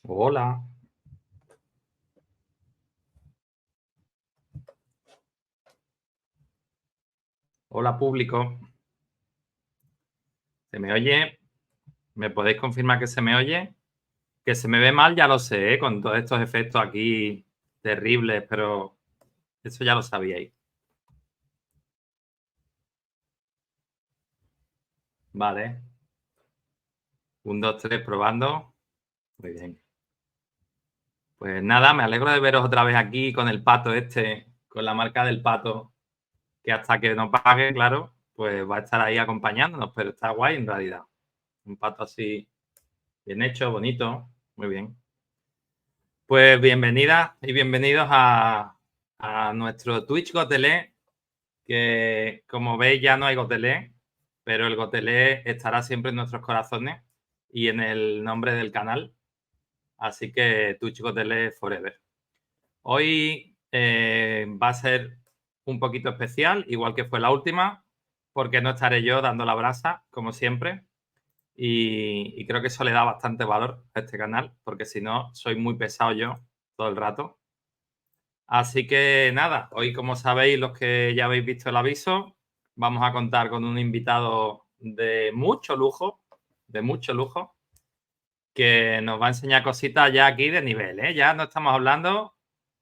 Hola. Hola, público. ¿Se me oye? ¿Me podéis confirmar que se me oye? Que se me ve mal, ya lo sé, ¿eh? Con todos estos efectos aquí terribles, pero eso ya lo sabíais. Vale. 1, 2, 3, probando. Muy bien. Pues nada, me alegro de veros otra vez aquí con el pato este, con la marca del pato, que hasta que no pague, claro, pues va a estar ahí acompañándonos, pero está guay en realidad. Un pato así, bien hecho, bonito, muy bien. Pues bienvenidas y bienvenidos a nuestro Twitch Gotelé, que como veis ya no hay Gotelé, pero el Gotelé estará siempre en nuestros corazones y en el nombre del canal. Así que Twitch Gotelé Forever. Hoy va a ser un poquito especial, igual que fue la última, porque no estaré yo dando la brasa, como siempre. Y creo que eso le da bastante valor a este canal, porque si no, soy muy pesado yo todo el rato. Así que nada, hoy como sabéis los que ya habéis visto el aviso, vamos a contar con un invitado de mucho lujo, que nos va a enseñar cositas ya aquí de nivel, ¿eh? Ya no estamos hablando,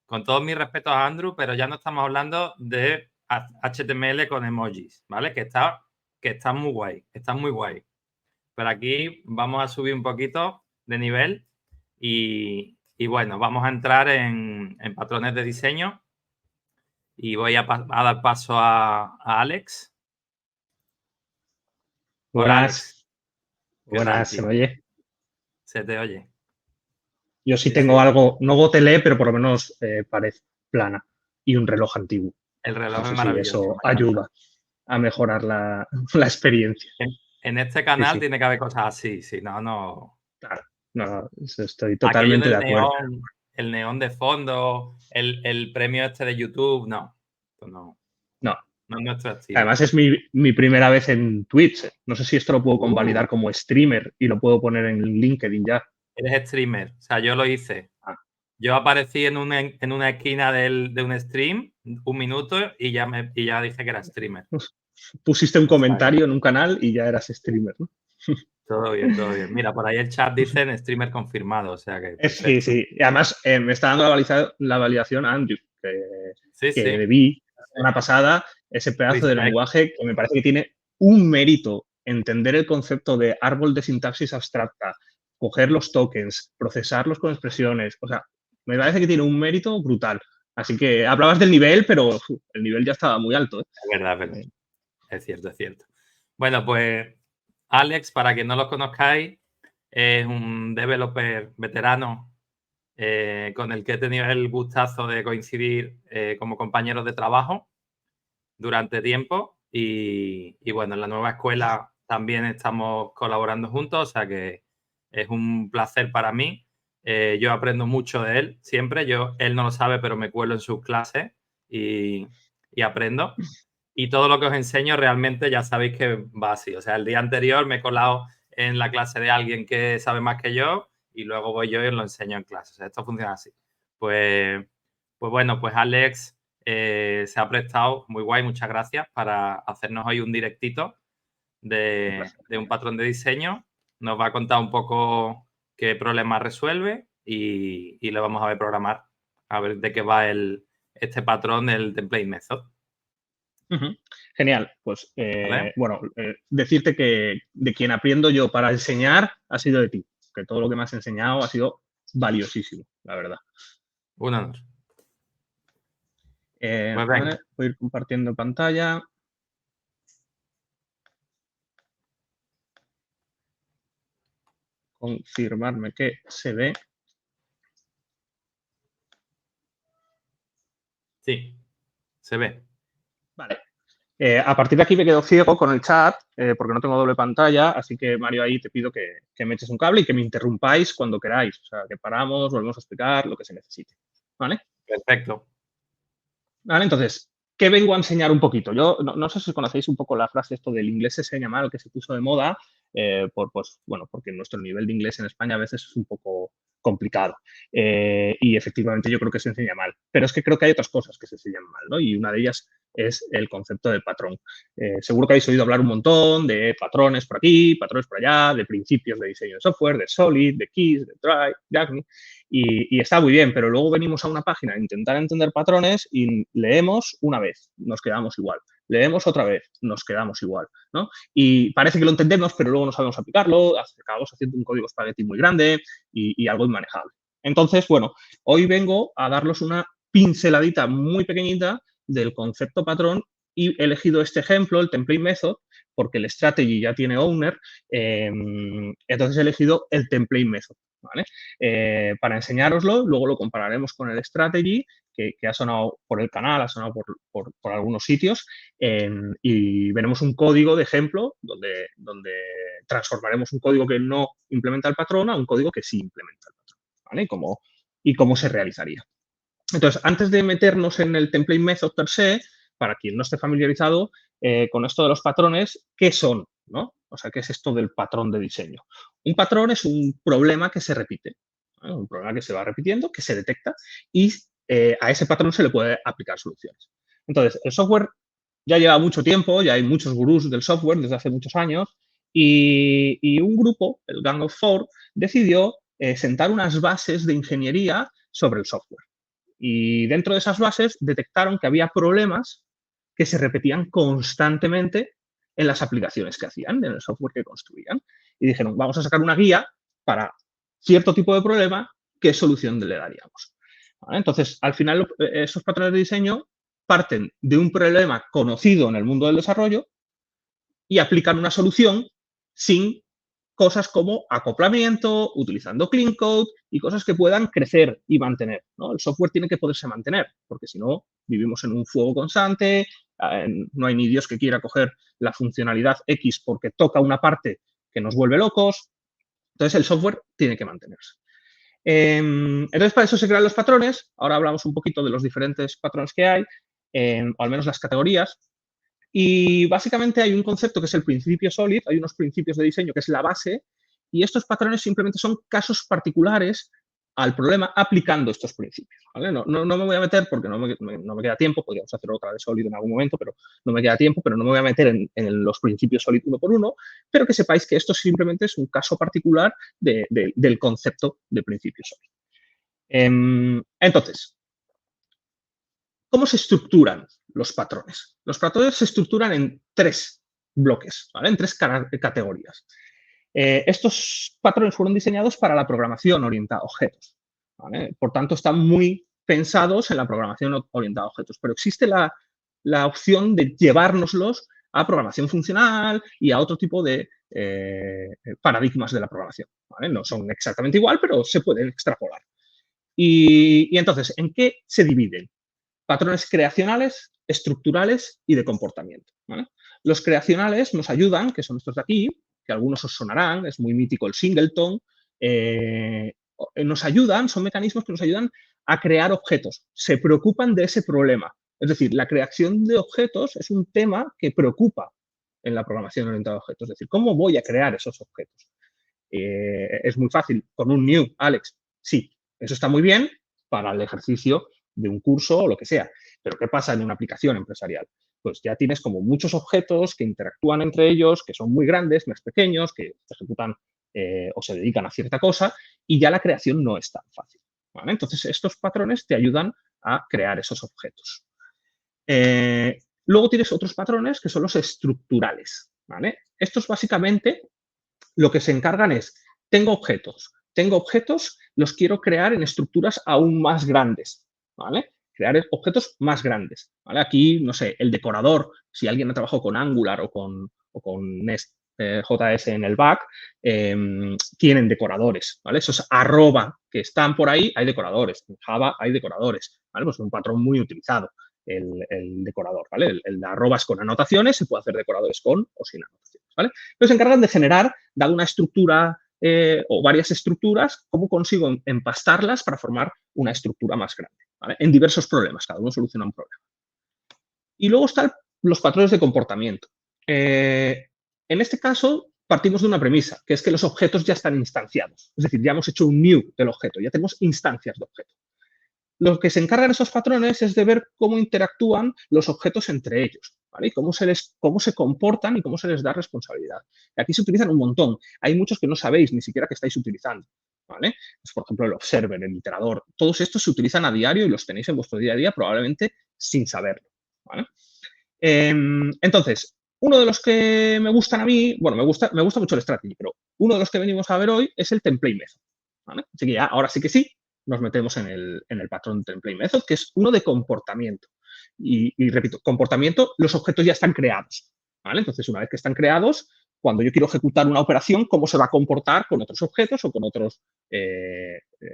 con todos mis respetos a Andrew, pero ya no estamos hablando de HTML con emojis, ¿vale? Que está muy guay, está muy guay. Pero aquí vamos a subir un poquito de nivel y bueno, vamos a entrar en patrones de diseño y voy a dar paso a Alex. Hola, Alex. Buenas, ¿Qué tal, buenas, ¿se me tío? oye? ¿Se te oye? Yo sí Sí, tengo sí. algo, no gotelé, pero por lo menos pared plana y un reloj antiguo. El No reloj es sé si maravilloso, eso me encanta. ayuda a mejorar la experiencia. En este Sí, canal sí, tiene que haber cosas así, si no, no. claro. No, eso estoy Aquello totalmente de del acuerdo. neón, el neón de fondo, el premio este de YouTube, no. Esto no, No, no es nuestro estilo. además es mi primera vez en Twitch. No sé si esto lo puedo Uh, convalidar como streamer y lo puedo poner en LinkedIn ya. Eres streamer. O sea, yo lo hice. Ah, Yo aparecí en una esquina de un stream, 1 minuto, y ya dije que era streamer. pues, pusiste un O sea, comentario en un canal y ya eras streamer, ¿no? todo bien, todo bien. Mira, por ahí el chat dicen streamer confirmado, o sea que Sí, perfecto. sí. Y además me está dando la validación a Andrew, Sí, que sí. vi la semana pasada ese pedazo de Respect. lenguaje que me parece que tiene un mérito entender el concepto de árbol de sintaxis abstracta, coger los tokens, procesarlos con expresiones. O sea, me parece que tiene un mérito brutal. Así que hablabas del nivel, pero el nivel ya estaba muy alto. Es verdad, es verdad. Es cierto, es cierto. Bueno, pues Alex, para que no lo conozcáis, es un developer veterano con el que he tenido el gustazo de coincidir como compañeros de trabajo durante tiempo y bueno, en la nueva escuela también estamos colaborando juntos, o sea que es un placer para mí. Yo aprendo mucho de él siempre, él no lo sabe, pero me cuelo en sus clases y, y aprendo. Y todo lo que os enseño realmente ya sabéis que va así. O sea, el día anterior me he colado en la clase de alguien que sabe más que yo y luego voy yo y os lo enseño en clase. O sea, esto funciona así. Pues, pues bueno, pues Alex se ha prestado, muy guay, muchas gracias, para hacernos hoy un directito Un placer. de un patrón de diseño. Nos va a contar un poco qué problemas resuelve y le vamos a ver programar, a ver de qué va este patrón del template method. Ujú. Genial. Pues ¿Vale? bueno, decirte que de quien aprendo yo para enseñar ha sido de ti, que todo lo que me has enseñado ha sido valiosísimo, la verdad. Un honor. Pues venga. Vale, voy a ir compartiendo pantalla. Confirmarme que se ve. Sí, se ve. Vale. A partir de aquí me quedo ciego con el chat porque no tengo doble pantalla, así que Mario ahí te pido que me eches un cable y que me interrumpáis cuando queráis. O sea, que paramos, volvemos a explicar lo que se necesite. ¿Vale? Perfecto. Vale, entonces, ¿qué vengo a enseñar un poquito? Yo no sé si conocéis un poco la frase esto del inglés se enseña mal, que se puso de moda, pues, bueno, porque nuestro nivel de inglés en España a veces es un poco complicado. Y efectivamente yo creo que se enseña mal. Pero es que creo que hay otras cosas que se enseñan mal, ¿no? Y una de ellas es el concepto del patrón. Seguro que habéis oído hablar un montón de patrones por aquí, patrones por allá, de principios de diseño de software, de Solid, de Keys, de Drive, de Acme, y está muy bien, pero luego venimos a una página a intentar entender patrones y leemos una vez, nos quedamos igual. Leemos otra vez, nos quedamos igual, ¿no? Y parece que lo entendemos, pero luego no sabemos aplicarlo, acabamos haciendo un código spaghetti muy grande y algo inmanejable. Entonces, bueno, hoy vengo a darles una pinceladita muy pequeñita del concepto patrón y he elegido este ejemplo, el template method, porque el strategy ya tiene owner, entonces he elegido el template method, ¿vale? Para enseñároslo, luego lo compararemos con el strategy, que ha sonado por el canal, ha sonado por algunos sitios, y veremos un código de ejemplo donde transformaremos un código que no implementa el patrón a un código que sí implementa el patrón, ¿vale? Y cómo se realizaría. Entonces, antes de meternos en el template method per se, para quien no esté familiarizado con esto de los patrones, ¿qué son? ¿No? O sea, ¿qué es esto del patrón de diseño? Un patrón es un problema que se repite, ¿no? Un problema que se va repitiendo, que se detecta y a ese patrón se le puede aplicar soluciones. Entonces, el software ya lleva mucho tiempo, ya hay muchos gurús del software desde hace muchos años y un grupo, el Gang of Four, decidió sentar unas bases de ingeniería sobre el software. Y dentro de esas bases detectaron que había problemas que se repetían constantemente en las aplicaciones que hacían, en el software que construían. Y dijeron, vamos a sacar una guía para cierto tipo de problema, ¿qué solución le daríamos? ¿Vale? Entonces, al final, esos patrones de diseño parten de un problema conocido en el mundo del desarrollo y aplican una solución sin cosas como acoplamiento, utilizando clean code y cosas que puedan crecer y mantener, ¿no? El software tiene que poderse mantener, porque si no, vivimos en un fuego constante, no hay ni Dios que quiera coger la funcionalidad X porque toca una parte que nos vuelve locos. Entonces, el software tiene que mantenerse. Entonces, para eso se crean los patrones. Ahora hablamos un poquito de los diferentes patrones que hay, o al menos las categorías. Y básicamente hay un concepto que es el principio SOLID, hay unos principios de diseño que es la base, y estos patrones simplemente son casos particulares al problema aplicando estos principios, ¿vale? No me voy a meter porque no me queda tiempo, podríamos hacer otra de SOLID en algún momento, pero no me queda tiempo, pero no me voy a meter en los principios SOLID uno por uno, pero que sepáis que esto simplemente es un caso particular del concepto de principio SOLID. Entonces, ¿cómo se estructuran los patrones? Los patrones se estructuran en tres bloques, ¿vale? En tres categorías. Estos patrones fueron diseñados para la programación orientada a objetos, ¿vale? Por tanto, están muy pensados en la programación orientada a objetos, pero existe la opción de llevárnoslos a programación funcional y a otro tipo de paradigmas de la programación, ¿vale? No son exactamente igual, pero se pueden extrapolar. Y entonces, ¿en qué se dividen? Patrones creacionales, estructurales y de comportamiento, ¿vale? Los creacionales nos ayudan, que son estos de aquí, que algunos os sonarán, es muy mítico el singleton, nos ayudan, son mecanismos que nos ayudan a crear objetos, se preocupan de ese problema. Es decir, la creación de objetos es un tema que preocupa en la programación orientada a objetos. Es decir, ¿cómo voy a crear esos objetos? Es muy fácil, con un new, Alex. Sí, eso está muy bien para el ejercicio de un curso o lo que sea. Pero ¿qué pasa en una aplicación empresarial? Pues ya tienes como muchos objetos que interactúan entre ellos, que son muy grandes, más pequeños, que ejecutan o se dedican a cierta cosa, y ya la creación no es tan fácil, ¿vale? Entonces, estos patrones te ayudan a crear esos objetos. Luego tienes otros patrones que son los estructurales, ¿vale? Estos básicamente lo que se encargan es, tengo objetos, los quiero crear en estructuras aún más grandes, ¿vale? Crear objetos más grandes, ¿vale? Aquí, no sé, el decorador, si alguien ha trabajado con Angular o con Nest.js en el back, tienen decoradores, ¿vale? Esos arroba que están por ahí, hay decoradores. En Java hay decoradores, ¿vale? Pues es un patrón muy utilizado, el decorador, ¿vale? El de arrobas con anotaciones, se puede hacer decoradores con o sin anotaciones, ¿vale? Entonces se encargan de generar, dada una estructura o varias estructuras, cómo consigo empastarlas para formar una estructura más grande, ¿vale? En diversos problemas, cada uno soluciona un problema. Y luego están los patrones de comportamiento. En este caso, partimos de una premisa, que es que los objetos ya están instanciados. Es decir, ya hemos hecho un new del objeto, ya tenemos instancias de objeto. Lo que se encargan esos patrones es de ver cómo interactúan los objetos entre ellos, ¿vale? Y cómo se comportan y cómo se les da responsabilidad. Y aquí se utilizan un montón. Hay muchos que no sabéis ni siquiera que estáis utilizando, ¿vale? Pues, por ejemplo, el observer, el iterador. Todos estos se utilizan a diario y los tenéis en vuestro día a día probablemente sin saberlo, ¿vale? Entonces, uno de los que me gustan a mí, bueno, me gusta mucho el strategy, pero uno de los que venimos a ver hoy es el template method, ¿vale? Así que ya, ahora sí que sí, nos metemos en el patrón template method, que es uno de comportamiento. Y repito, comportamiento, los objetos ya están creados, ¿vale? Entonces, una vez que están creados, cuando yo quiero ejecutar una operación, ¿cómo se va a comportar con otros objetos o con otras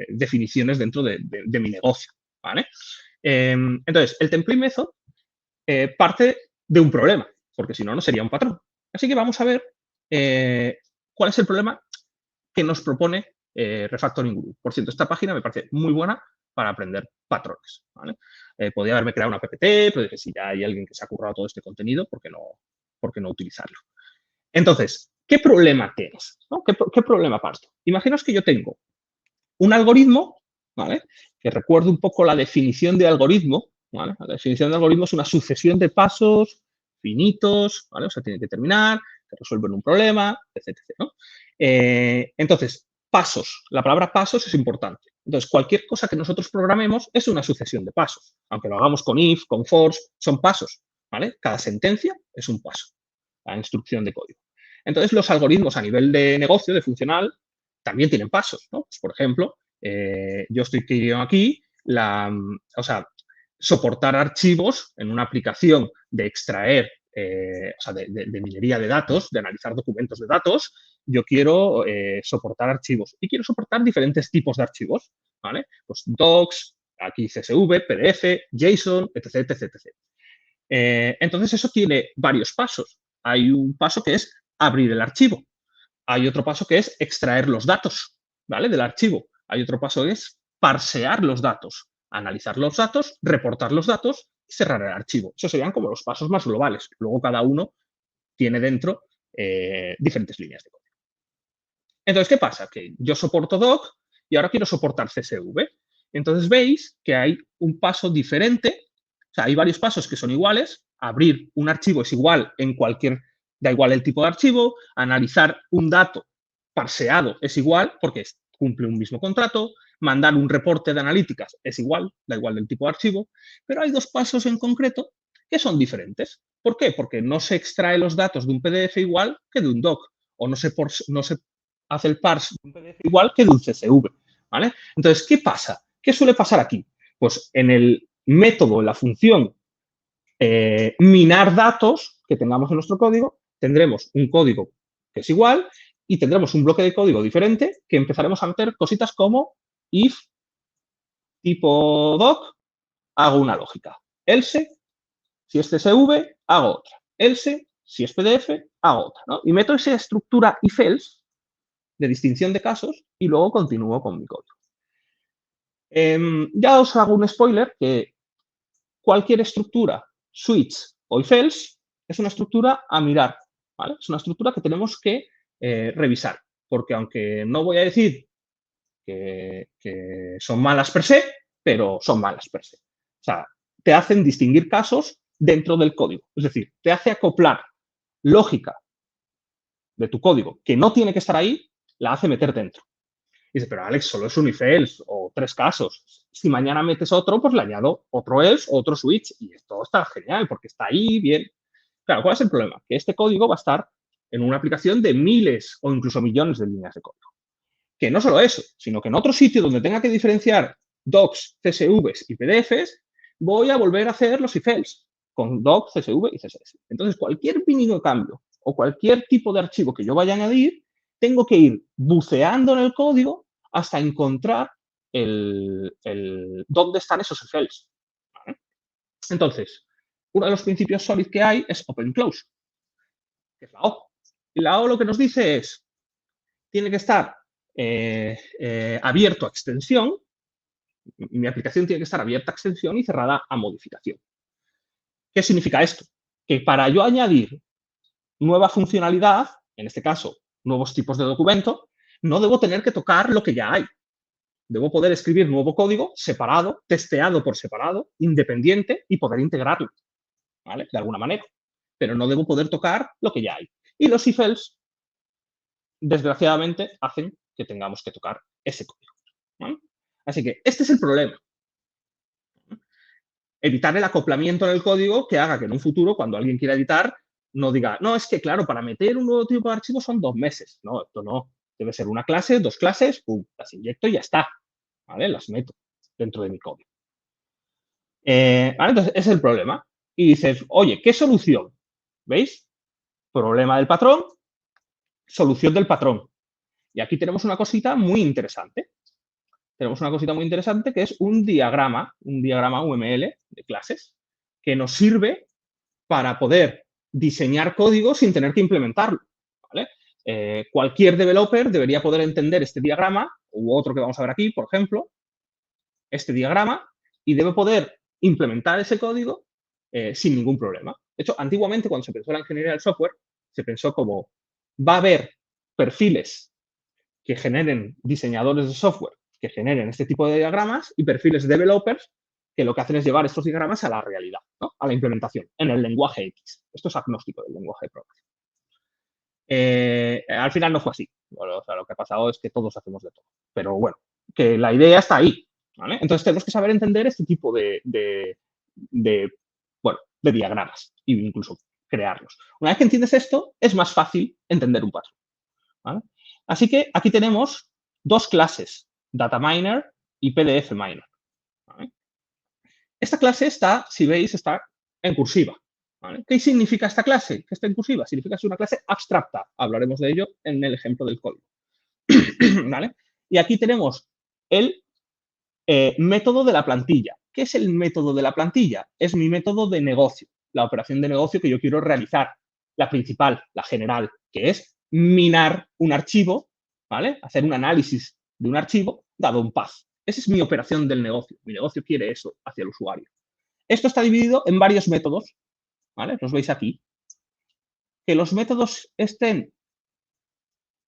definiciones dentro de mi negocio, ¿vale? Entonces, el template method parte de un problema, porque si no, no sería un patrón. Así que vamos a ver cuál es el problema que nos propone Refactoring Guru. Por cierto, esta página me parece muy buena para aprender patrones, ¿vale? Podría haberme creado una PPT, pero dije, si ya hay alguien que se ha currado todo este contenido, ¿por qué no utilizarlo? Entonces, ¿qué problema tienes? ¿No? ¿Qué problema parto? Imaginaos que yo tengo un algoritmo, ¿vale? Que recuerdo un poco la definición de algoritmo, ¿vale? La definición de algoritmo es una sucesión de pasos finitos, ¿vale? O sea, tiene que terminar, que resuelven un problema, etc. ¿no? Entonces, pasos. La palabra pasos es importante. Entonces, cualquier cosa que nosotros programemos es una sucesión de pasos. Aunque lo hagamos con if, con force, son pasos, ¿vale? Cada sentencia es un paso, la instrucción de código. Entonces, los algoritmos a nivel de negocio, de funcional, también tienen pasos, ¿no? Pues, por ejemplo, yo estoy aquí, soportar archivos en una aplicación de extraer, de minería de datos, de analizar documentos de datos, yo quiero soportar archivos y quiero soportar diferentes tipos de archivos, ¿vale? Pues docs, aquí CSV, PDF, JSON, etc, etc, etc. Entonces, eso tiene varios pasos. Hay un paso que es abrir el archivo. Hay otro paso que es extraer los datos, ¿vale? Del archivo. Hay otro paso que es parsear los datos, analizar los datos, reportar los datos y cerrar el archivo. Esos serían como los pasos más globales. Luego cada uno tiene dentro diferentes líneas de código. Entonces, ¿qué pasa? Que yo soporto doc y ahora quiero soportar CSV. Entonces, veis que hay un paso diferente. O sea, hay varios pasos que son iguales. Abrir un archivo es igual en cualquier, da igual el tipo de archivo. Analizar un dato parseado es igual porque cumple un mismo contrato. Mandar un reporte de analíticas es igual, da igual del tipo de archivo. Pero hay dos pasos en concreto que son diferentes. ¿Por qué? Porque no se extrae los datos de un PDF igual que de un doc. O no se hace el parse de un PDF igual que de un CSV, ¿vale? Entonces, ¿qué pasa? ¿Qué suele pasar aquí? Pues en el método, en la función minar datos que tengamos en nuestro código, tendremos un código que es igual y tendremos un bloque de código diferente que empezaremos a meter cositas como if tipo doc, hago una lógica. Else, si es CSV, hago otra. Else, si es PDF, hago otra, ¿no? Y meto esa estructura if-else de distinción de casos y luego continúo con mi código. Ya os hago un spoiler que cualquier estructura, switch o if-else, es una estructura a mirar, ¿vale? Es una estructura que tenemos que revisar, porque aunque no voy a decir que son malas per se, pero son malas per se. O sea, te hacen distinguir casos dentro del código. Es decir, te hace acoplar lógica de tu código que no tiene que estar ahí, la hace meter dentro. Y dice, pero Alex, solo es un if-else o 3 casos. Si mañana metes otro, pues le añado otro else, otro switch y esto está genial porque está ahí bien. Claro, ¿cuál es el problema? Que este código va a estar en una aplicación de miles o incluso millones de líneas de código. Que no solo eso, sino que en otro sitio donde tenga que diferenciar docs, CSVs y PDFs, voy a volver a hacer los if-else con doc, CSV y CSS. Entonces, cualquier mínimo cambio o cualquier tipo de archivo que yo vaya a añadir, tengo que ir buceando en el código hasta encontrar dónde están esos if-else. ¿Vale? Entonces, uno de los principios SOLID que hay es open-close, que es la O. Y la O lo que nos dice es, tiene que estar abierto a extensión, mi aplicación tiene que estar abierta a extensión y cerrada a modificación. ¿Qué significa esto? Que para yo añadir nueva funcionalidad, en este caso, nuevos tipos de documento, no debo tener que tocar lo que ya hay. Debo poder escribir nuevo código separado, testeado por separado, independiente y poder integrarlo, ¿vale? De alguna manera. Pero no debo poder tocar lo que ya hay. Y los if-else, desgraciadamente, hacen que tengamos que tocar ese código, ¿vale? Así que este es el problema. Evitar el acoplamiento en el código que haga que en un futuro, cuando alguien quiera editar, no diga, no, es que claro, para meter un nuevo tipo de archivo son 2 meses. No, esto no. Debe ser una clase, 2 clases, pum, las inyecto y ya está. ¿Vale? Las meto dentro de mi código. ¿Vale? Entonces, ese es el problema. Y dices, oye, ¿qué solución? ¿Veis? Problema del patrón, solución del patrón. Y aquí tenemos una cosita muy interesante. Tenemos una cosita muy interesante que es un diagrama UML de clases que nos sirve para poder diseñar código sin tener que implementarlo, ¿vale? Cualquier developer debería poder entender este diagrama u otro que vamos a ver aquí, por ejemplo, este diagrama y debe poder implementar ese código sin ningún problema. De hecho, antiguamente cuando se pensó en la ingeniería del software, se pensó como va a haber perfiles que generen diseñadores de software que generen este tipo de diagramas y perfiles de developers que lo que hacen es llevar estos diagramas a la realidad, ¿no? A la implementación, en el lenguaje X. Esto es agnóstico del lenguaje de programación. Al final no fue así. Bueno, o sea, lo que ha pasado es que todos hacemos de todo. Pero bueno, que la idea está ahí, ¿vale? Entonces tenemos que saber entender este tipo de diagramas e incluso crearlos. Una vez que entiendes esto, es más fácil entender un patrón, ¿vale? Así que aquí tenemos dos clases, DataMiner y PDFMiner, ¿vale? Esta clase está, si veis, está en cursiva, ¿vale? ¿Qué significa esta clase? Que está en cursiva. Significa que es una clase abstracta. Hablaremos de ello en el ejemplo del código, ¿vale? Y aquí tenemos el método de la plantilla. ¿Qué es el método de la plantilla? Es mi método de negocio, la operación de negocio que yo quiero realizar. La principal, la general, que es minar un archivo, ¿vale? Hacer un análisis de un archivo dado un path. Esa es mi operación del negocio. Mi negocio quiere eso hacia el usuario. Esto está dividido en varios métodos, ¿vale? Los veis aquí. Que los métodos estén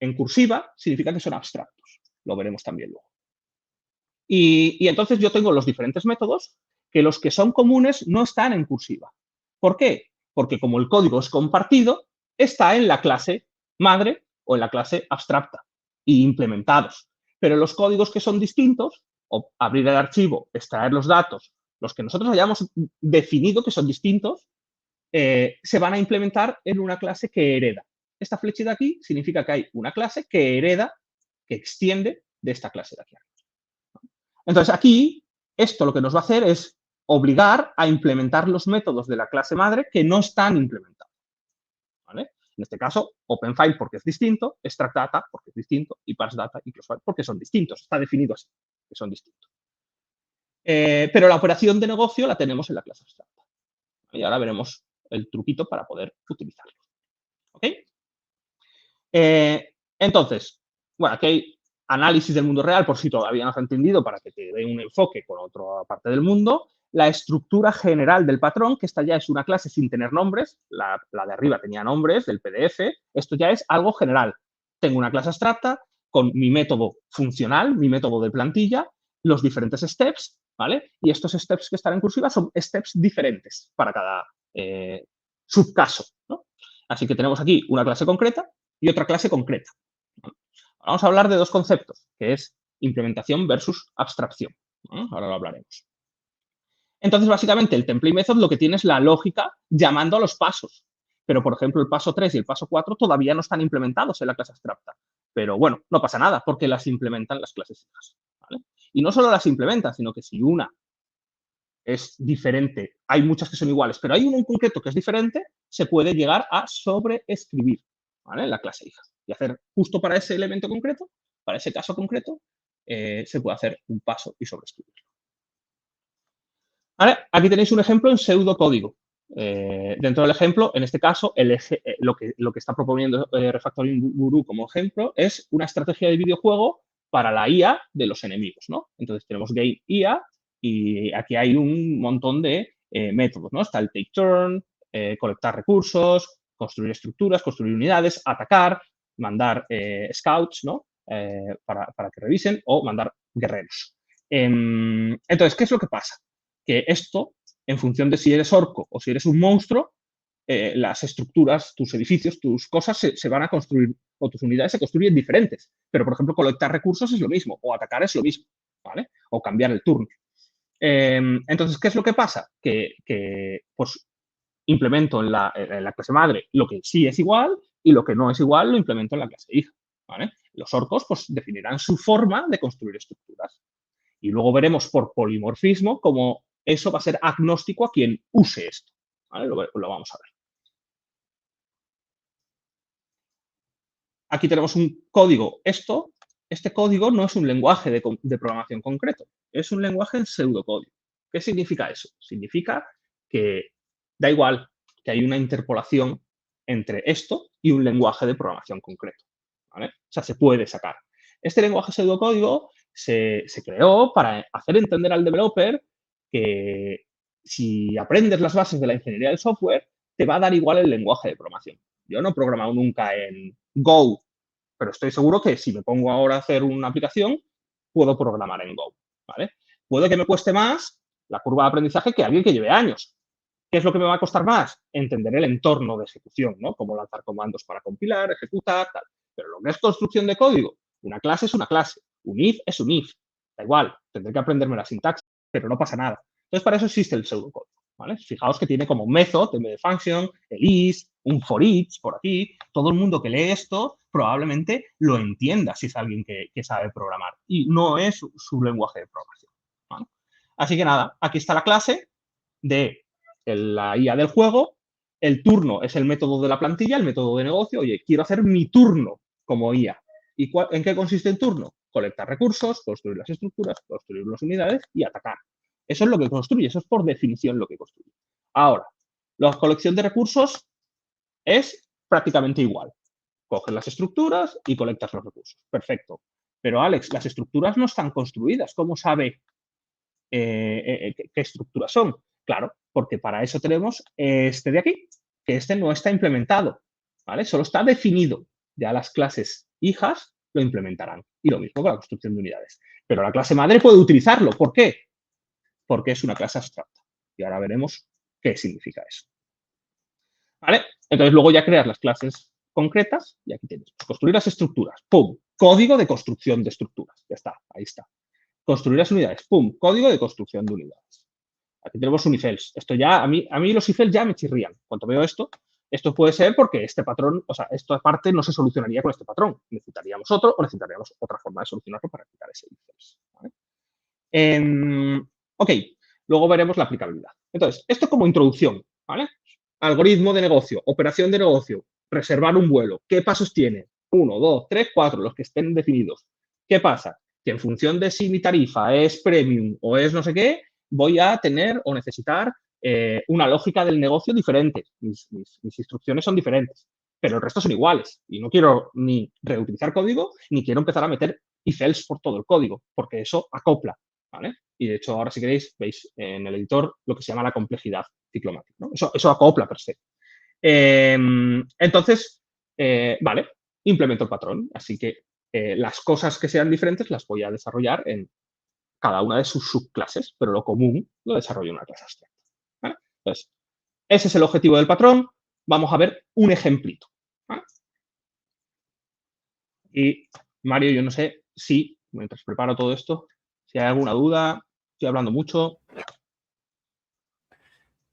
en cursiva significa que son abstractos. Lo veremos también luego. Y entonces yo tengo los diferentes métodos que los que son comunes no están en cursiva. ¿Por qué? Porque como el código es compartido, está en la clase madre o en la clase abstracta y implementados. Pero los códigos que son distintos, o abrir el archivo, extraer los datos, los que nosotros hayamos definido que son distintos, se van a implementar en una clase que hereda. Esta flechita aquí significa que hay una clase que hereda, que extiende de esta clase de aquí. Entonces, aquí, esto lo que nos va a hacer es obligar a implementar los métodos de la clase madre que no están implementados, ¿vale? En este caso, OpenFile porque es distinto, ExtractData porque es distinto y ParseData y ClosFile porque son distintos. Está definido así, que son distintos. Pero la operación de negocio la tenemos en la clase abstracta. Y ahora veremos el truquito para poder utilizarlo. ¿Ok? Entonces, bueno, aquí hay análisis del mundo real, por si todavía no has entendido, para que te dé un enfoque con otra parte del mundo. La estructura general del patrón, que esta ya es una clase sin tener nombres, la de arriba tenía nombres del PDF, esto ya es algo general. Tengo una clase abstracta con mi método funcional, mi método de plantilla, los diferentes steps, ¿vale? Y estos steps que están en cursiva son steps diferentes para cada subcaso, ¿no? Así que tenemos aquí una clase concreta y otra clase concreta. Vamos a hablar de dos conceptos, que es implementación versus abstracción. Ahora lo hablaremos. Entonces, básicamente, el template method lo que tiene es la lógica llamando a los pasos. Pero, por ejemplo, el paso 3 y el paso 4 todavía no están implementados en la clase abstracta. Pero, bueno, no pasa nada porque las implementan las clases hijas, ¿vale? Y no solo las implementan, sino que si una es diferente, hay muchas que son iguales, pero hay uno en concreto que es diferente, se puede llegar a sobreescribir, ¿vale? En la clase hija. Y hacer justo para ese elemento concreto, para ese caso concreto, se puede hacer un paso y sobreescribirlo. ¿Vale? Aquí tenéis un ejemplo en pseudocódigo. Dentro del ejemplo, en este caso, lo que está proponiendo Refactoring Guru como ejemplo es una estrategia de videojuego para la IA de los enemigos, ¿no? Entonces tenemos Game IA y aquí hay un montón de métodos, ¿no? Está el take turn, colectar recursos, construir estructuras, construir unidades, atacar. mandar scouts, ¿no? Para que revisen o mandar guerreros. Entonces, ¿qué es lo que pasa? Que esto, en función de si eres orco o si eres un monstruo, las estructuras, tus edificios, tus cosas se van a construir, o tus unidades se construyen diferentes. Pero, por ejemplo, colectar recursos es lo mismo, o atacar es lo mismo, ¿vale? O cambiar el turno. Entonces, ¿qué es lo que pasa? Que pues, implemento en la clase madre lo que sí es igual y lo que no es igual lo implemento en la clase hija, ¿vale? Los orcos pues, definirán su forma de construir estructuras. Y luego veremos por polimorfismo cómo eso va a ser agnóstico a quien use esto, ¿vale? Lo vamos a ver. Aquí tenemos un código. Este código no es un lenguaje de programación concreto, es un lenguaje en pseudocódigo. ¿Qué significa eso? Significa que da igual que hay una interpolación entre esto y un lenguaje de programación concreto, ¿vale? O sea, se puede sacar. Este lenguaje pseudocódigo se creó para hacer entender al developer que si aprendes las bases de la ingeniería del software, te va a dar igual el lenguaje de programación. Yo no he programado nunca en Go, pero estoy seguro que si me pongo ahora a hacer una aplicación, puedo programar en Go, ¿vale? Puede que me cueste más la curva de aprendizaje que alguien que lleve años. ¿Qué es lo que me va a costar más? Entender el entorno de ejecución, ¿no? Cómo lanzar comandos para compilar, ejecutar, tal. Pero lo que es construcción de código, una clase es una clase, un if es un if. Da igual, tendré que aprenderme la sintaxis, pero no pasa nada. Entonces, para eso existe el pseudocódigo, ¿vale? Fijaos que tiene como method, en vez de function, el is, un for each por aquí. Todo el mundo que lee esto probablemente lo entienda si es alguien que sabe programar. Y no es su lenguaje de programación, ¿vale? Así que nada, aquí está la clase de la IA del juego. El turno es el método de la plantilla, el método de negocio. Oye, quiero hacer mi turno como IA. ¿Y en qué consiste el turno? Colectar recursos, construir las estructuras, construir las unidades y atacar. Eso es lo que construye, eso es por definición lo que construye. Ahora, la colección de recursos es prácticamente igual. Coges las estructuras y colectas los recursos. Perfecto. Pero, Alex, las estructuras no están construidas. ¿Cómo sabe qué estructuras son? Claro, porque para eso tenemos este de aquí, que este no está implementado, ¿vale? Solo está definido. Ya las clases hijas lo implementarán. Y lo mismo con la construcción de unidades. Pero la clase madre puede utilizarlo. ¿Por qué? Porque es una clase abstracta. Y ahora veremos qué significa eso. ¿Vale? Entonces, luego ya creas las clases concretas y aquí tienes. Construir las estructuras. ¡Pum! Código de construcción de estructuras. Ya está, ahí está. Construir las unidades. ¡Pum! Código de construcción de unidades. Aquí tenemos un if else. Esto ya, a mí los if else ya me chirrían. Cuando veo esto puede ser porque este patrón, o sea, esta parte no se solucionaría con este patrón. Necesitaríamos otro o necesitaríamos otra forma de solucionarlo para quitar ese if else. ¿Vale? Ok, luego veremos la aplicabilidad. Entonces, esto como introducción, ¿vale? Algoritmo de negocio, operación de negocio, reservar un vuelo. ¿Qué pasos tiene? 1, 2, 3, 4, los que estén definidos. ¿Qué pasa? Que en función de si mi tarifa es premium o es no sé qué, voy a tener o necesitar una lógica del negocio diferente. Mis instrucciones son diferentes, pero el resto son iguales. Y no quiero ni reutilizar código, ni quiero empezar a meter if else por todo el código, porque eso acopla, ¿vale? Y de hecho, ahora si queréis, veis en el editor lo que se llama la complejidad ciclomática, ¿no? Eso acopla per se. Entonces, vale, implemento el patrón. Así que las cosas que sean diferentes las voy a desarrollar en cada una de sus subclases, pero lo común lo desarrollo en una clase abstracta, ¿vale? Entonces, ese es el objetivo del patrón. Vamos a ver un ejemplito, ¿vale? Y, Mario, yo no sé si, mientras preparo todo esto, si hay alguna duda, estoy hablando mucho.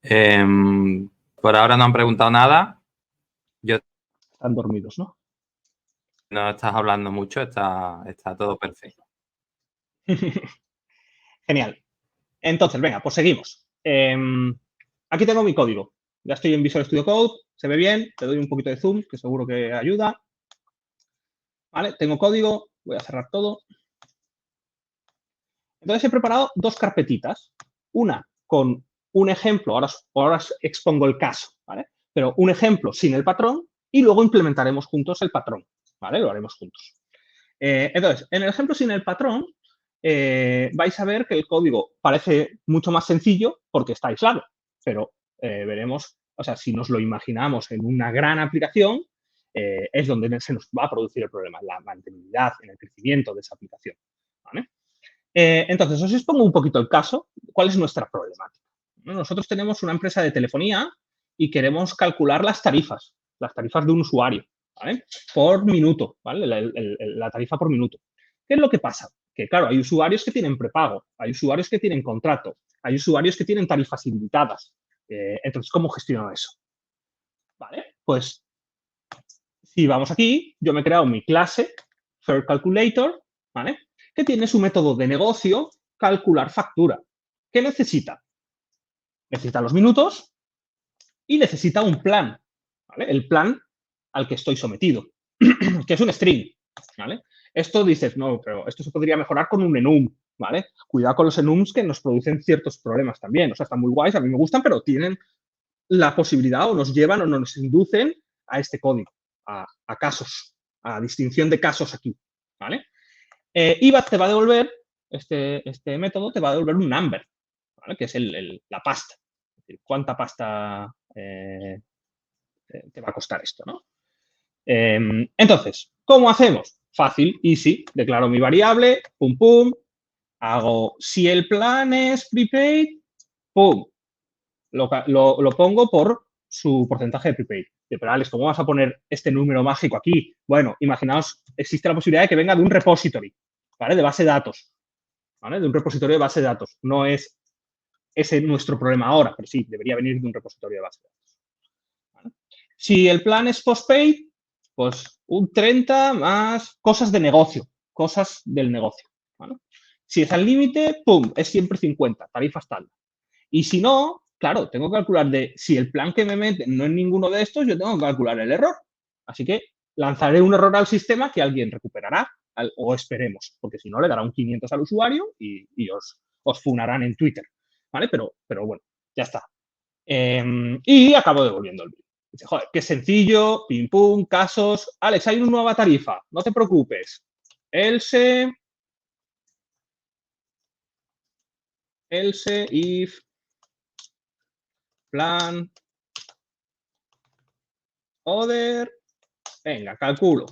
Por ahora no han preguntado nada. Están dormidos, ¿no? No estás hablando mucho, está todo perfecto. Genial. Entonces, venga, pues seguimos. Aquí tengo mi código. Ya estoy en Visual Studio Code, se ve bien, te doy un poquito de zoom, que seguro que ayuda. Vale, tengo código, voy a cerrar todo. Entonces he preparado dos carpetitas. Una con un ejemplo, ahora os expongo el caso, ¿vale? Pero un ejemplo sin el patrón y luego implementaremos juntos el patrón, ¿vale? Lo haremos juntos. Entonces, en el ejemplo sin el patrón, vais a ver que el código parece mucho más sencillo porque está aislado, pero veremos, o sea, si nos lo imaginamos en una gran aplicación, es donde se nos va a producir el problema, en la mantenibilidad, en el crecimiento de esa aplicación. ¿Vale? Entonces, os expongo un poquito el caso. ¿Cuál es nuestra problemática? Nosotros tenemos una empresa de telefonía y queremos calcular las tarifas de un usuario, ¿vale? Por minuto, ¿vale? La tarifa por minuto. ¿Qué es lo que pasa? Que, claro, hay usuarios que tienen prepago, hay usuarios que tienen contrato, hay usuarios que tienen tarifas ilimitadas. Entonces, ¿cómo gestiono eso? ¿Vale? Pues, si vamos aquí, yo me he creado mi clase, Fair Calculator, ¿vale? Que tiene su método de negocio, calcular factura. ¿Qué necesita? Necesita los minutos y necesita un plan, ¿vale? El plan al que estoy sometido, que es un string, ¿vale? Esto dices, no, pero esto se podría mejorar con un enum, ¿vale? Cuidado con los enums que nos producen ciertos problemas también. O sea, están muy guays, a mí me gustan, pero tienen la posibilidad o nos llevan o nos inducen a este código, a casos, a distinción de casos aquí, ¿vale? Y te va a devolver, este método te va a devolver un number, ¿vale? Que es la pasta. Es decir, ¿cuánta pasta te va a costar esto, ¿no? Entonces, ¿cómo hacemos? Fácil, easy. Declaro mi variable, pum, pum. Hago, si el plan es prepaid, pum. Lo pongo por su porcentaje de prepaid. Pero, Alex, ¿cómo vas a poner este número mágico aquí? Bueno, imaginaos, existe la posibilidad de que venga de un repository, ¿vale? De base de datos, ¿vale? De un repositorio de base de datos. No es ese nuestro problema ahora, pero sí, debería venir de un repositorio de base de datos. ¿Vale? Si el plan es postpaid, pues un 30 más cosas de negocio, cosas del negocio, ¿vale? Si es al límite, pum, es siempre 50, tarifa estándar. Y si no, claro, tengo que calcular si el plan que me meten no es ninguno de estos, yo tengo que calcular el error. Así que lanzaré un error al sistema que alguien recuperará, o esperemos, porque si no le dará un 500 al usuario y os funarán en Twitter, ¿vale? Pero bueno, ya está. Y acabo devolviendo el bill. Dice, joder, qué sencillo, pim pum, casos. Alex, hay una nueva tarifa, no te preocupes. Else if plan other, venga, calculo.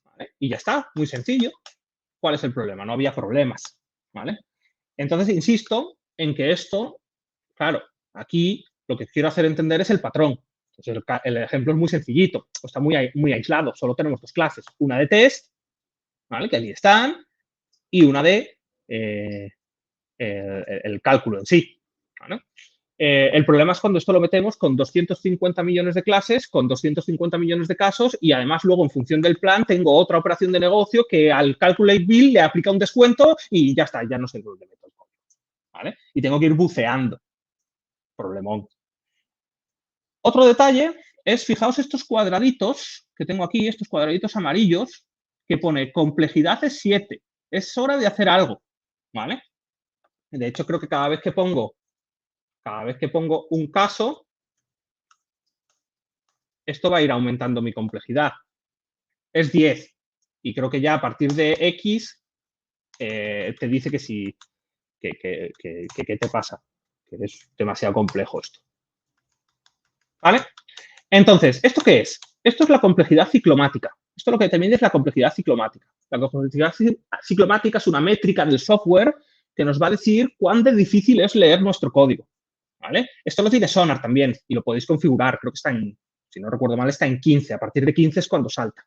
¿Vale? Y ya está, muy sencillo. ¿Cuál es el problema? No había problemas, ¿vale? Entonces, insisto en que esto, claro, aquí lo que quiero hacer entender es el patrón. Entonces, el ejemplo es muy sencillito, está muy aislado, solo tenemos dos clases, una de test, ¿vale? Que ahí están, y una de el cálculo en sí, ¿vale? El problema es cuando esto lo metemos con 250 millones de clases, con 250 millones de casos y además luego en función del plan tengo otra operación de negocio que al calculate bill le aplica un descuento y ya está, ya no sé dónde meto el código, ¿vale? Y tengo que ir buceando. Problemón. Otro detalle es, fijaos estos cuadraditos que tengo aquí, estos cuadraditos amarillos que pone complejidad es 7. Es hora de hacer algo, ¿vale? De hecho, creo que cada vez que pongo un caso, esto va a ir aumentando mi complejidad. Es 10. Y creo que ya a partir de X te dice que sí, ¿qué te pasa? Que es demasiado complejo esto. ¿Vale? Entonces, ¿esto qué es? Esto es la complejidad ciclomática. Esto lo que te mide es la complejidad ciclomática. La complejidad ciclomática es una métrica del software que nos va a decir cuán de difícil es leer nuestro código. ¿Vale? Esto lo tiene Sonar también y lo podéis configurar. Creo que está en, si no recuerdo mal, está en 15. A partir de 15 es cuando salta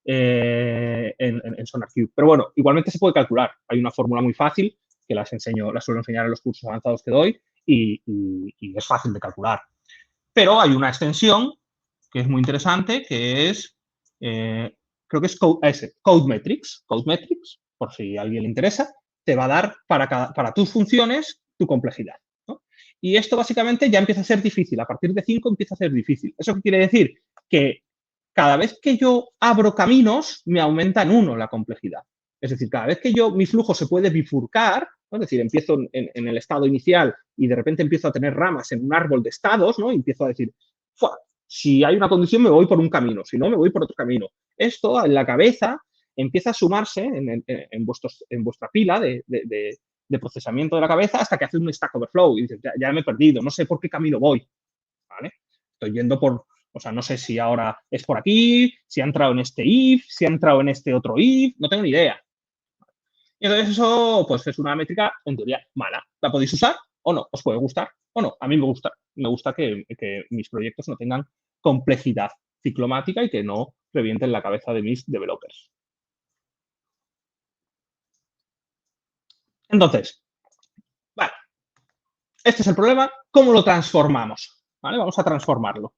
en SonarQube. Pero bueno, igualmente se puede calcular. Hay una fórmula muy fácil que las suelo enseñar en los cursos avanzados que doy y es fácil de calcular. Pero hay una extensión que es muy interesante, que es, creo que es CodeMetrics. CodeMetrics, por si a alguien le interesa, te va a dar para tus funciones tu complejidad, ¿no? Y esto básicamente ya empieza a ser difícil. A partir de 5 empieza a ser difícil. ¿Eso qué quiere decir? Que cada vez que yo abro caminos, me aumenta en 1 la complejidad. Es decir, cada vez que mi flujo se puede bifurcar, ¿no? Es decir, empiezo en el estado inicial y de repente empiezo a tener ramas en un árbol de estados, ¿no? Y empiezo a decir, si hay una condición me voy por un camino, si no me voy por otro camino. Esto en la cabeza empieza a sumarse en vuestra pila de procesamiento de la cabeza hasta que hace un Stack Overflow y dices, ya me he perdido, no sé por qué camino voy, ¿vale? Estoy yendo por, o sea, no sé si ahora es por aquí, si ha entrado en este if, si ha entrado en este otro if, no tengo ni idea. Y entonces eso, pues es una métrica, en teoría, mala. ¿La podéis usar o no? ¿Os puede gustar o no? A mí me gusta. Me gusta que mis proyectos no tengan complejidad ciclomática y que no revienten la cabeza de mis developers. Entonces, vale, este es el problema. ¿Cómo lo transformamos? ¿Vale? Vamos a transformarlo.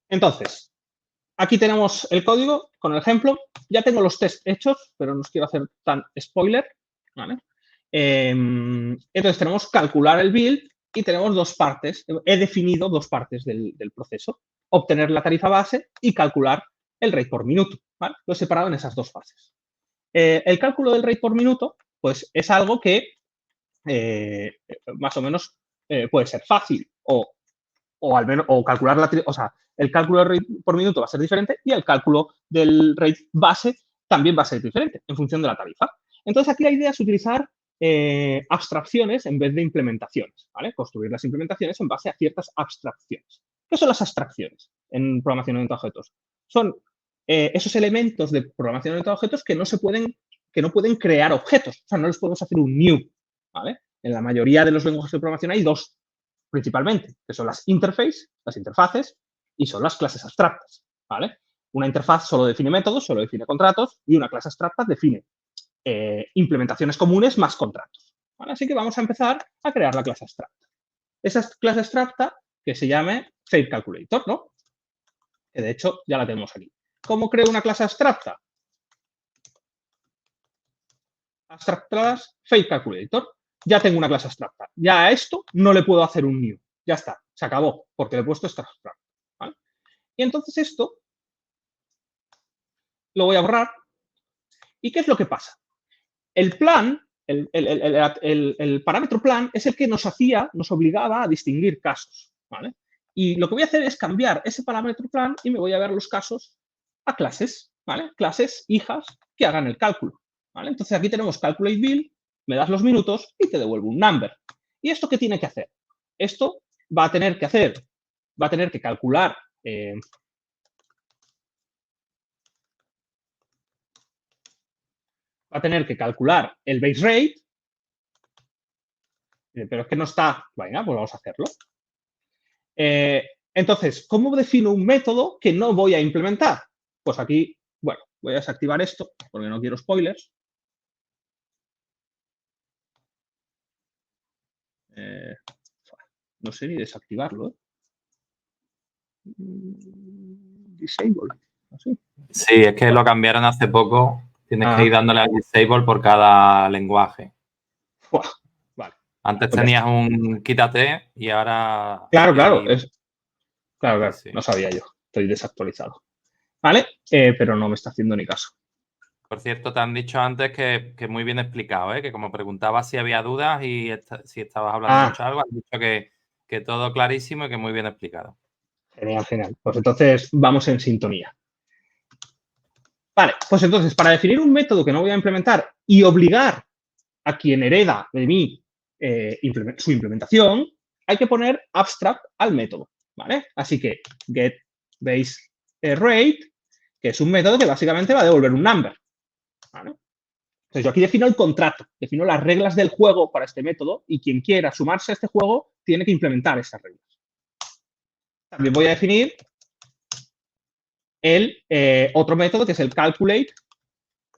Entonces, aquí tenemos el código con el ejemplo. Ya tengo los tests hechos, pero no os quiero hacer tan spoiler. ¿Vale? Entonces, tenemos calcular el build y tenemos dos partes. He definido dos partes del proceso. Obtener la tarifa base y calcular el rate por minuto. ¿Vale? Lo he separado en esas dos fases. El cálculo del rate por minuto, pues es algo que más o menos puede ser fácil o al menos o calcular o sea, el cálculo del rate por minuto va a ser diferente y el cálculo del rate base también va a ser diferente en función de la tarifa. Entonces, aquí la idea es utilizar abstracciones en vez de implementaciones, ¿vale? Construir las implementaciones en base a ciertas abstracciones. ¿Qué son las abstracciones en programación orientada a objetos? Son esos elementos de programación orientada a objetos que no pueden crear objetos. O sea, no les podemos hacer un new, ¿vale? En la mayoría de los lenguajes de programación hay dos principalmente, que son las interfaces, y son las clases abstractas, ¿vale? Una interfaz solo define métodos, solo define contratos, y una clase abstracta define implementaciones comunes más contratos, ¿vale? Así que vamos a empezar a crear la clase abstracta. Esa clase abstracta que se llame FateCalculator, ¿no? Que de hecho ya la tenemos aquí. ¿Cómo creo una clase abstracta? Abstract class FateCalculator. Ya tengo una clase abstracta. Ya a esto no le puedo hacer un new. Ya está, se acabó, porque le he puesto esta abstracta, ¿vale? Y entonces esto lo voy a borrar. ¿Y qué es lo que pasa? El plan, el parámetro plan es el que nos obligaba a distinguir casos, ¿vale? Y lo que voy a hacer es cambiar ese parámetro plan y me voy a ver los casos a clases, ¿vale? Clases hijas que hagan el cálculo, ¿vale? Entonces aquí tenemos calculate bill, me das los minutos y te devuelvo un number. ¿Y esto qué tiene que hacer? Esto va a tener que calcular el base rate, pero es que no está. Venga, pues vamos a hacerlo. Entonces, ¿cómo defino un método que no voy a implementar? Pues aquí, bueno, voy a desactivar esto porque no quiero spoilers. No sé ni desactivarlo, ¿eh? Disable. ¿Así? Sí, es que lo cambiaron hace poco. Tienes que ir dándole al disable por cada lenguaje. Vale. Antes tenías un quítate y ahora... Claro, claro. Sí. No sabía yo. Estoy desactualizado. ¿Vale? Pero no me está haciendo ni caso. Por cierto, te han dicho antes que muy bien explicado, ¿eh? Que como preguntabas si había dudas y si estabas hablando mucho algo, has dicho que todo clarísimo y que muy bien explicado. Genial. Pues entonces vamos en sintonía. Vale, pues entonces para definir un método que no voy a implementar y obligar a quien hereda de mí su implementación, hay que poner abstract al método, ¿vale? Así que get base rate, que es un método que básicamente va a devolver un number, ¿vale? Entonces yo aquí defino el contrato, defino las reglas del juego para este método y quien quiera sumarse a este juego tiene que implementar esas reglas. También voy a definir el otro método que es el calculate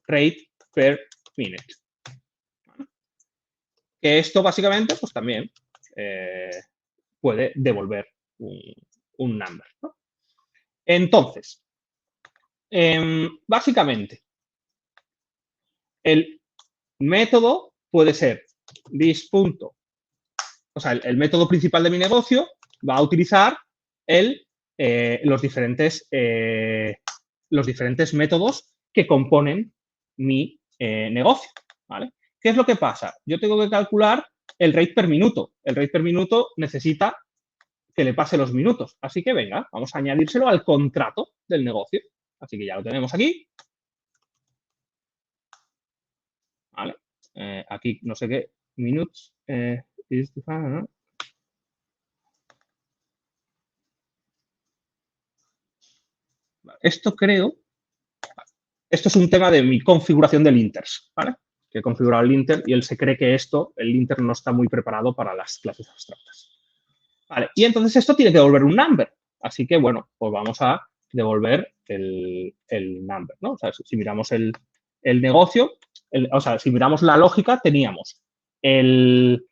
rate per minute. ¿Vale? Que esto básicamente pues también puede devolver un number, ¿no? Entonces, básicamente, el método puede ser this punto, o sea, el método principal de mi negocio va a utilizar los diferentes métodos que componen mi negocio, ¿vale? ¿Qué es lo que pasa? Yo tengo que calcular el rate per minuto. El rate per minuto necesita que le pase los minutos. Así que venga, vamos a añadírselo al contrato del negocio. Así que ya lo tenemos aquí. ¿Vale? Aquí no sé qué, minutes, ¿no? Esto es un tema de mi configuración del linters, ¿vale? Que he configurado el linter y él se cree que el linter no está muy preparado para las clases abstractas. Vale, y entonces esto tiene que devolver un number. Así que, bueno, pues vamos a devolver el number, ¿no? O sea, si miramos el negocio, o sea, si miramos la lógica, teníamos el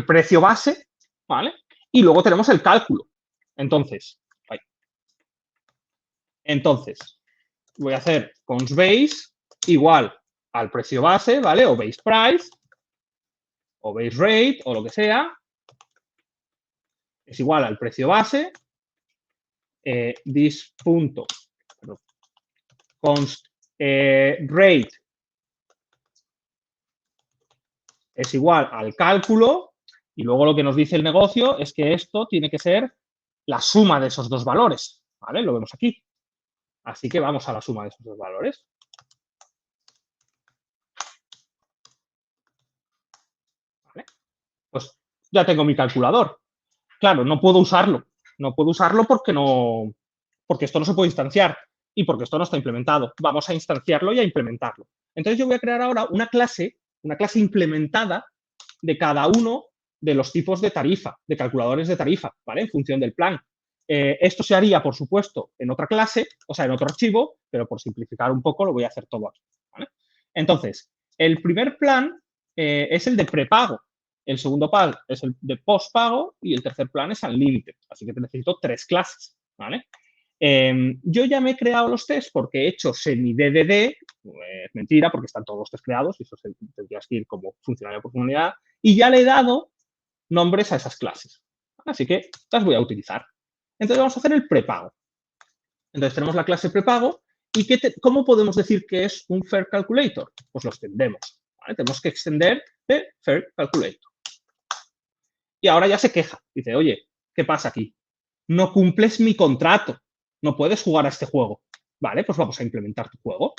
precio base, ¿vale? Y luego tenemos el cálculo. Entonces, voy a hacer cons base igual al precio base, ¿vale? O base price, o base rate, o lo que sea, es igual al precio base, this punto const rate es igual al cálculo, y luego lo que nos dice el negocio es que esto tiene que ser la suma de esos dos valores, ¿vale? Lo vemos aquí. Así que vamos a la suma de esos dos valores. ¿Vale? Pues ya tengo mi calculador. Claro, no puedo usarlo. No puedo usarlo porque esto no se puede instanciar y porque esto no está implementado. Vamos a instanciarlo y a implementarlo. Entonces yo voy a crear ahora una clase implementada de cada uno de los tipos de tarifa, de calculadores de tarifa, ¿vale? En función del plan. Esto se haría, por supuesto, en otra clase, o sea, en otro archivo, pero por simplificar un poco lo voy a hacer todo aquí, ¿vale? Entonces, el primer plan es el de prepago. El segundo plan es el de postpago y el tercer plan es Unlimited. Así que necesito 3 clases, ¿vale? Yo ya me he creado los tests porque he hecho semi-DDD, es mentira porque están todos los tests creados y eso tendrías que ir como funcionalidad por funcionalidad, y ya le he dado nombres a esas clases. Así que las voy a utilizar. Entonces vamos a hacer el prepago. Entonces tenemos la clase prepago y ¿cómo podemos decir que es un Fair Calculator? Pues lo extendemos, ¿vale? Tenemos que extender de Fair Calculator. Y ahora ya se queja. Dice, oye, ¿qué pasa aquí? No cumples mi contrato. No puedes jugar a este juego. Vale, pues vamos a implementar tu juego.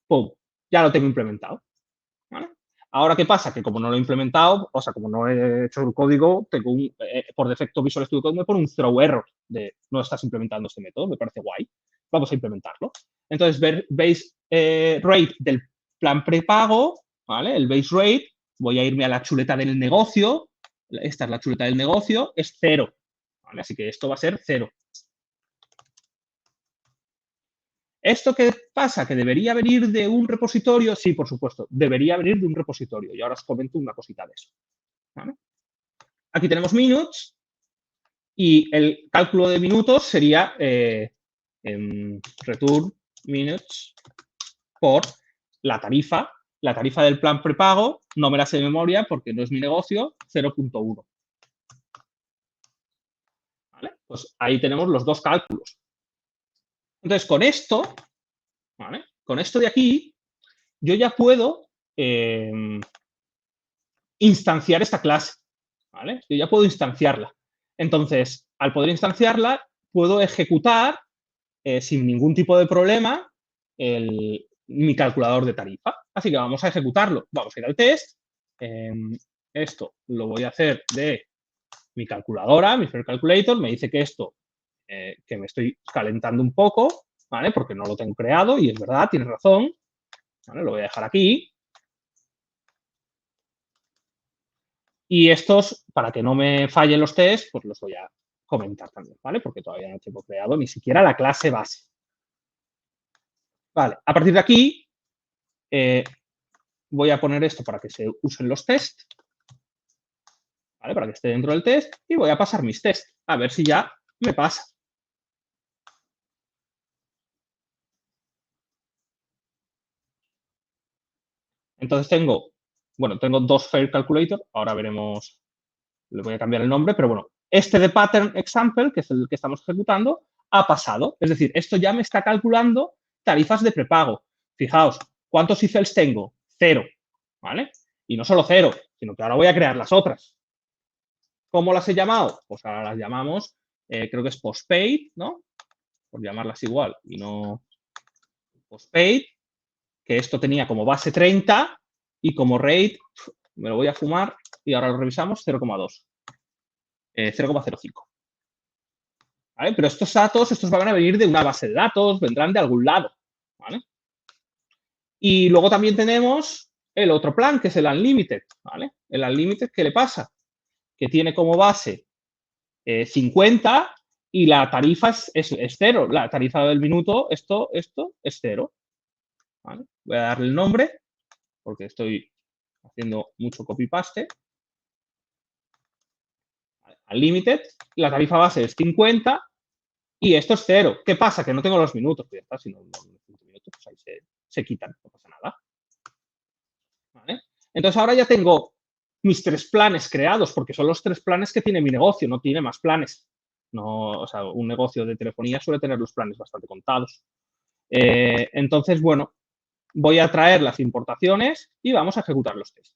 ¡Pum! Ya lo tengo implementado. ¿Vale? Ahora, ¿qué pasa? Que como no lo he implementado, o sea, como no he hecho el código, tengo por defecto Visual Studio Code me pone un throw error de no estás implementando este método, me parece guay. Vamos a implementarlo. Entonces, base rate del plan prepago, ¿vale? El base rate, voy a irme a la chuleta del negocio. Esta es la chuleta del negocio, es 0. ¿Vale? Así que esto va a ser 0. ¿Esto qué pasa? ¿Que debería venir de un repositorio? Sí, por supuesto, debería venir de un repositorio. Y ahora os comento una cosita de eso. ¿Vale? Aquí tenemos minutes y el cálculo de minutos sería return minutes por la tarifa. La tarifa del plan prepago, no me la sé de memoria porque no es mi negocio, 0.1. ¿Vale? Pues ahí tenemos los dos cálculos. Entonces, con esto, ¿vale? Con esto de aquí, yo ya puedo instanciar esta clase, ¿vale? Yo ya puedo instanciarla. Entonces, al poder instanciarla, puedo ejecutar sin ningún tipo de problema mi calculador de tarifa. Así que vamos a ejecutarlo. Vamos a ir al test. Esto lo voy a hacer de mi calculadora, mi Fair Calculator. Me dice que esto, que me estoy calentando un poco, ¿vale? Porque no lo tengo creado y es verdad, tienes razón. ¿Vale? Lo voy a dejar aquí. Y estos, para que no me fallen los tests, pues los voy a comentar también, ¿vale? Porque todavía no tengo creado ni siquiera la clase base. Vale, a partir de aquí voy a poner esto para que se usen los tests, ¿vale? Para que esté dentro del test y voy a pasar mis tests, a ver si ya me pasa. Entonces tengo 2 Fair Calculator, ahora veremos, le voy a cambiar el nombre, pero bueno, este de Pattern Example, que es el que estamos ejecutando, ha pasado. Es decir, esto ya me está calculando tarifas de prepago. Fijaos, ¿cuántos IFELs tengo? 0, ¿vale? Y no solo 0, sino que ahora voy a crear las otras. ¿Cómo las he llamado? Pues ahora las llamamos, creo que es postpaid, ¿no? Por llamarlas igual y no postpaid, que esto tenía como base 30 y como rate, me lo voy a fumar y ahora lo revisamos, 0,2. 0,05. ¿vale? Pero estos datos, estos van a venir de una base de datos, vendrán de algún lado, ¿vale? Y luego también tenemos el otro plan, que es el Unlimited, ¿vale? El Unlimited, ¿qué le pasa? Que tiene como base 50 y la tarifa es cero. La tarifa del minuto, esto es cero, ¿vale? Voy a darle el nombre, porque estoy haciendo mucho copy-paste. Unlimited, la tarifa base es 50 y esto es cero. ¿Qué pasa? Que no tengo los minutos. Pues ya está, si no necesito minutos, pues ahí se quitan, no pasa nada. ¿Vale? Entonces ahora ya tengo mis 3 planes creados, porque son los 3 planes que tiene mi negocio, no tiene más planes. No, o sea, un negocio de telefonía suele tener los planes bastante contados. Entonces, bueno, voy a traer las importaciones y vamos a ejecutar los test.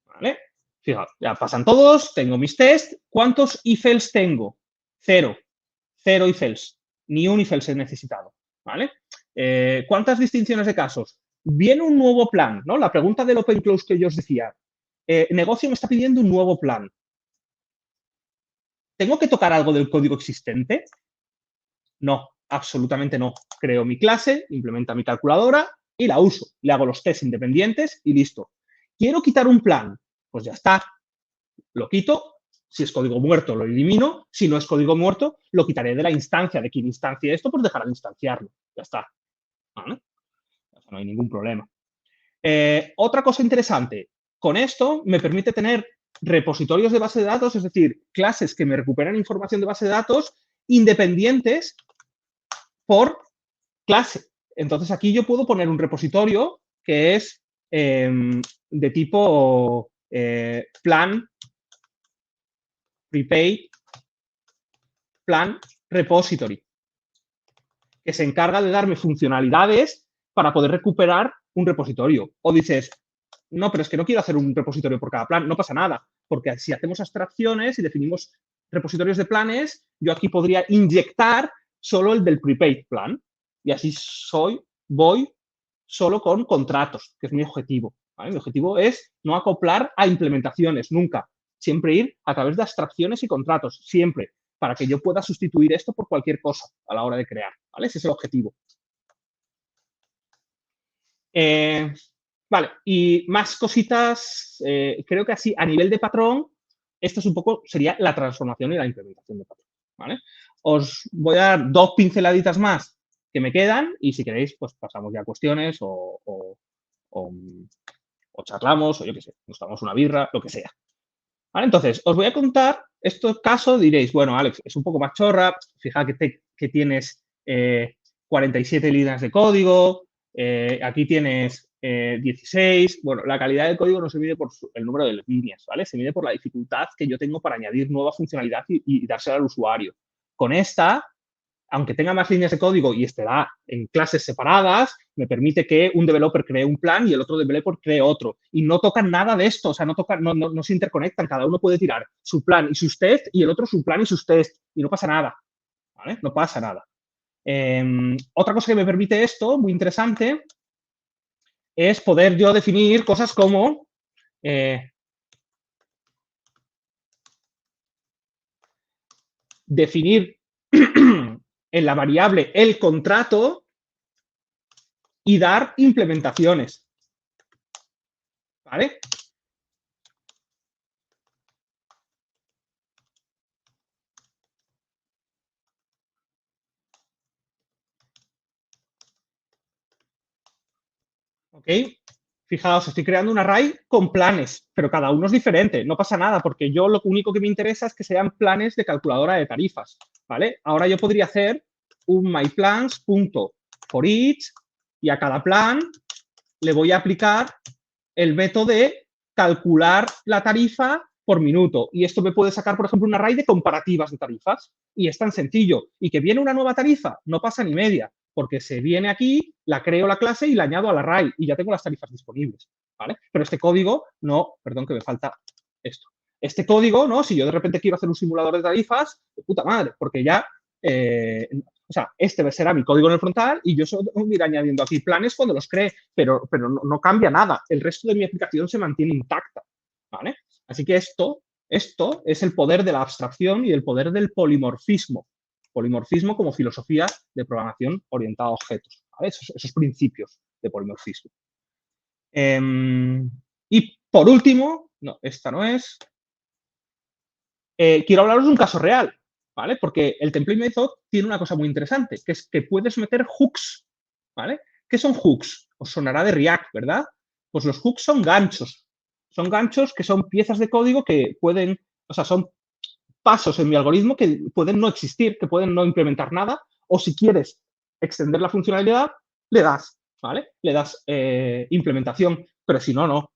¿Vale? Fijaos, ya pasan todos, tengo mis tests. ¿Cuántos if-else tengo? 0. 0 if-else. Ni un if-else he necesitado. ¿Vale? ¿Cuántas distinciones de casos? Viene un nuevo plan, ¿no? La pregunta del open close que yo os decía. Negocio me está pidiendo un nuevo plan. ¿Tengo que tocar algo del código existente? No, absolutamente no. Creo mi clase, implementa mi calculadora y la uso. Le hago los tests independientes y listo. ¿Quiero quitar un plan? Pues ya está. Lo quito. Si es código muerto, lo elimino. Si no es código muerto, lo quitaré de la instancia. De quien instancie esto, pues dejará de instanciarlo. Ya está. ¿Vale? No hay ningún problema. Otra cosa interesante. Con esto me permite tener repositorios de base de datos, es decir, clases que me recuperan información de base de datos independientes por clase. Entonces, aquí yo puedo poner un repositorio que es de tipo plan prepaid plan repository, que se encarga de darme funcionalidades para poder recuperar un repositorio. O dices, no, pero es que no quiero hacer un repositorio por cada plan. No pasa nada, porque si hacemos abstracciones y definimos repositorios de planes, yo aquí podría inyectar solo el del prepaid plan. Y así voy solo con contratos, que es mi objetivo. ¿Vale? Mi objetivo es no acoplar a implementaciones, nunca. Siempre ir a través de abstracciones y contratos, siempre, para que yo pueda sustituir esto por cualquier cosa a la hora de crear. ¿Vale? Ese es el objetivo. Vale, y más cositas, creo que así, a nivel de patrón, esto es un poco, sería la transformación y la implementación de patrón, ¿vale? Os voy a dar 2 pinceladitas más que me quedan y si queréis, pues pasamos ya a cuestiones o charlamos o yo qué sé, nos tomamos una birra, lo que sea. ¿Vale? Entonces, os voy a contar, este caso diréis, bueno, Alex, es un poco más chorra, fija que tienes 47 líneas de código, aquí tienes 16. Bueno, la calidad del código no se mide por el número de líneas, ¿vale? Se mide por la dificultad que yo tengo para añadir nueva funcionalidad y dársela al usuario. Con esta, aunque tenga más líneas de código y estará en clases separadas, me permite que un developer cree un plan y el otro developer cree otro. Y no tocan nada de esto, o sea, no se interconectan. Cada uno puede tirar su plan y sus tests y el otro su plan y sus tests. Y no pasa nada, ¿vale? No pasa nada. Otra cosa que me permite esto, muy interesante, es poder yo definir cosas como definir en la variable el contrato y dar implementaciones. ¿Vale? ¿Ok? Fijaos, estoy creando un array con planes, pero cada uno es diferente. No pasa nada, porque yo lo único que me interesa es que sean planes de calculadora de tarifas. ¿Vale? Ahora yo podría hacer un myplans.forEach y a cada plan le voy a aplicar el método de calcular la tarifa por minuto. Y esto me puede sacar, por ejemplo, un array de comparativas de tarifas. Y es tan sencillo. Y que viene una nueva tarifa, no pasa ni media, porque se viene aquí, la creo la clase y la añado al array y ya tengo las tarifas disponibles. ¿Vale? Pero este código, no, perdón que me falta esto. Este código, ¿no? Si yo de repente quiero hacer un simulador de tarifas, de puta madre, porque ya O sea, este será mi código en el frontal y yo solo voy a ir añadiendo aquí planes cuando los cree, pero no cambia nada. El resto de mi aplicación se mantiene intacta, ¿vale? Así que esto es el poder de la abstracción y el poder del polimorfismo. Polimorfismo como filosofía de programación orientada a objetos, ¿vale? Esos principios de polimorfismo. Y por último, no, esta no es. Quiero hablaros de un caso real, ¿vale? Porque el template method tiene una cosa muy interesante, que es que puedes meter hooks, ¿vale? ¿Qué son hooks? Os sonará de React, ¿verdad? Pues los hooks son ganchos. Son ganchos que son piezas de código que pueden, o sea, son pasos en mi algoritmo que pueden no existir, que pueden no implementar nada, o si quieres extender la funcionalidad, le das, ¿vale? Le das implementación, pero si no, no.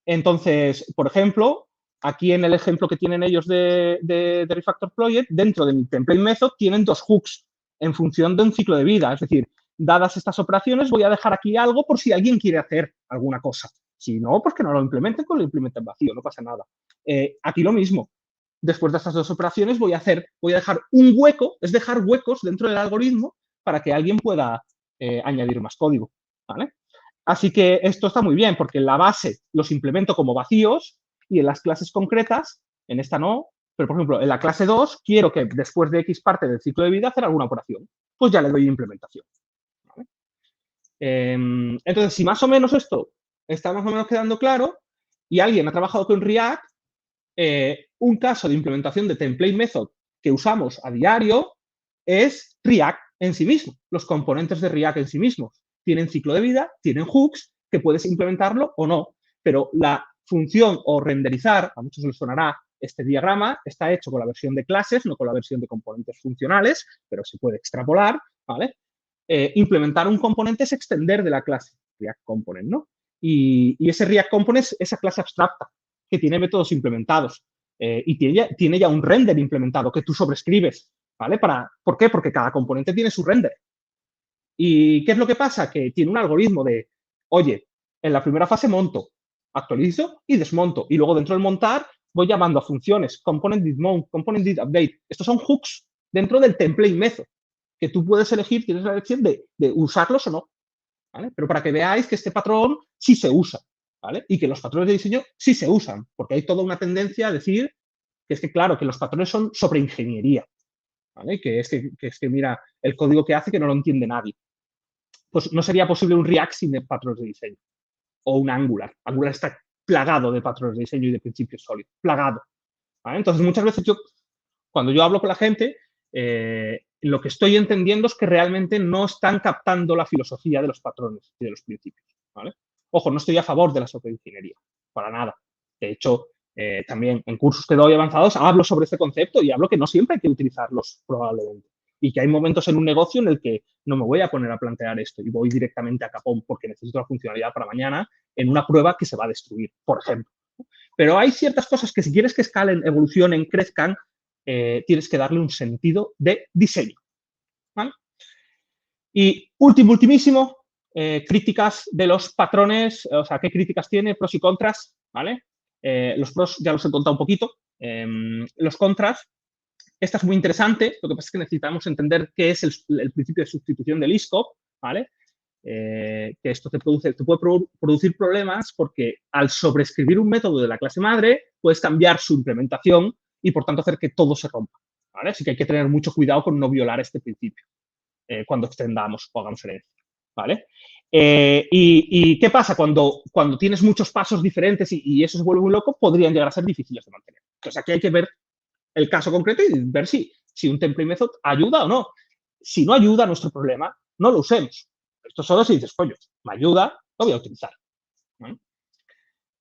Entonces, por ejemplo, aquí en el ejemplo que tienen ellos de Refactor Project, dentro de mi template method tienen dos hooks en función de un ciclo de vida. Es decir, dadas estas operaciones, voy a dejar aquí algo por si alguien quiere hacer alguna cosa. Si no, pues que no lo implementen, pues lo implementen vacío, no pasa nada. Aquí lo mismo. Después de estas dos operaciones voy a dejar un hueco, es dejar huecos dentro del algoritmo para que alguien pueda añadir más código, ¿vale? Así que esto está muy bien porque en la base los implemento como vacíos y en las clases concretas, en esta no, pero por ejemplo en la clase 2 quiero que después de X parte del ciclo de vida hacer alguna operación. Pues ya le doy implementación. ¿Vale? Entonces, si más o menos esto está más o menos quedando claro y alguien ha trabajado con React, un caso de implementación de template method que usamos a diario es React en sí mismo, los componentes de React en sí mismos. Tienen ciclo de vida, tienen hooks, que puedes implementarlo o no, pero la función o renderizar, a muchos les sonará este diagrama, está hecho con la versión de clases, no con la versión de componentes funcionales, pero se puede extrapolar, ¿vale? Implementar un componente es extender de la clase React Component, ¿no? Y ese React Component es esa clase abstracta que tiene métodos implementados y tiene ya un render implementado que tú sobrescribes, ¿vale? ¿Por qué? Porque cada componente tiene su render. ¿Y qué es lo que pasa? Que tiene un algoritmo de, oye, en la primera fase monto, actualizo y desmonto. Y luego dentro del montar voy llamando a funciones, component did mount, component did update. Estos son hooks dentro del template method, que tú puedes elegir, tienes la elección de usarlos o no. ¿Vale? Pero para que veáis que este patrón sí se usa, ¿vale? Y que los patrones de diseño sí se usan, porque hay toda una tendencia a decir que es que, claro, que los patrones son sobre ingeniería, ¿vale? Que es que mira, el código que hace que no lo entiende nadie. Pues no sería posible un React sin patrones de diseño. O un Angular. Angular está plagado de patrones de diseño y de principios sólidos. Plagado. ¿Vale? Entonces, muchas veces cuando yo hablo con la gente, lo que estoy entendiendo es que realmente no están captando la filosofía de los patrones y de los principios, ¿vale? Ojo, no estoy a favor de la software-ingeniería, para nada. De hecho, también en cursos que doy avanzados hablo sobre este concepto y hablo que no siempre hay que utilizarlos probablemente. Y que hay momentos en un negocio en el que no me voy a poner a plantear esto y voy directamente a capón porque necesito la funcionalidad para mañana en una prueba que se va a destruir, por ejemplo. Pero hay ciertas cosas que si quieres que escalen, evolucionen, crezcan, tienes que darle un sentido de diseño. ¿Vale? Y ultimísimo, críticas de los patrones, o sea, ¿qué críticas tiene? Pros y contras, ¿vale? Los pros ya los he contado un poquito. Los contras, esta es muy interesante, lo que pasa es que necesitamos entender qué es el principio de sustitución del ISCOP, ¿vale? Que esto te puede producir problemas porque al sobreescribir un método de la clase madre, puedes cambiar su implementación y, por tanto, hacer que todo se rompa, ¿vale? Así que hay que tener mucho cuidado con no violar este principio cuando extendamos o hagamos herencia, ¿vale? ¿Y qué pasa? Cuando tienes muchos pasos diferentes y eso se vuelve muy loco, podrían llegar a ser difíciles de mantener. Entonces, aquí hay que ver el caso concreto y ver si un template method ayuda o no. Si no ayuda a nuestro problema, no lo usemos. Esto solo si dices, coño, me ayuda, lo voy a utilizar. ¿Vale?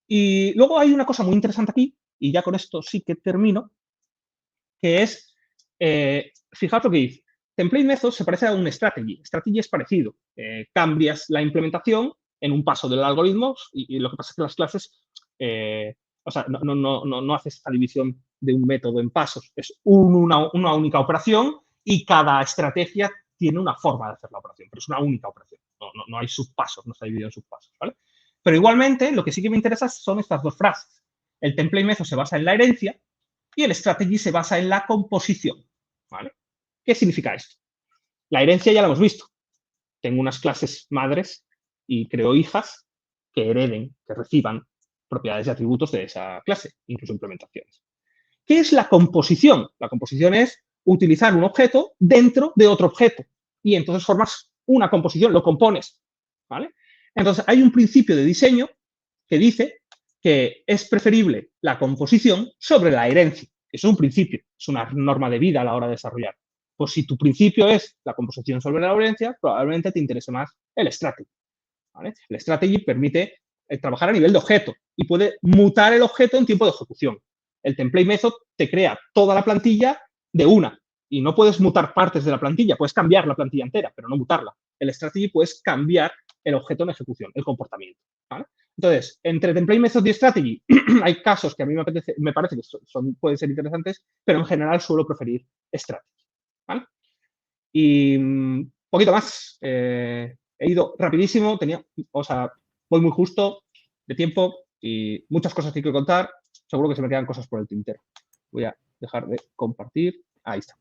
Y luego hay una cosa muy interesante aquí, y ya con esto sí que termino, que es, fijaos lo que dice, template method se parece a un strategy. Strategy es parecido. Cambias la implementación en un paso del algoritmo y lo que pasa es que las clases, o sea, no haces esta división de un método en pasos. Es una única operación y cada estrategia tiene una forma de hacer la operación, pero es una única operación. No hay subpasos, no está dividido en subpasos, ¿vale? Pero igualmente, lo que sí que me interesa son estas dos frases. El template method se basa en la herencia y el strategy se basa en la composición, ¿vale? ¿Qué significa esto? La herencia ya la hemos visto. Tengo unas clases madres y creo hijas que hereden, que reciban propiedades y atributos de esa clase, incluso implementaciones. ¿Qué es la composición? La composición es utilizar un objeto dentro de otro objeto y entonces formas una composición, lo compones, ¿vale? Entonces, hay un principio de diseño que dice que es preferible la composición sobre la herencia. Es un principio, es una norma de vida a la hora de desarrollar. Pues si tu principio es la composición sobre la herencia, probablemente te interese más el strategy, ¿vale? El strategy permite trabajar a nivel de objeto y puede mutar el objeto en tiempo de ejecución. El template method te crea toda la plantilla de una y no puedes mutar partes de la plantilla, puedes cambiar la plantilla entera, pero no mutarla. El strategy puedes cambiar el objeto en ejecución, el comportamiento, ¿vale? Entonces, entre template method y strategy hay casos que a mí me parece que pueden ser interesantes, pero en general suelo preferir strategy, ¿vale? Y poquito más. He ido rapidísimo, voy muy justo de tiempo y muchas cosas que quiero contar. Seguro que se me quedan cosas por el tintero. Voy a dejar de compartir. Ahí está.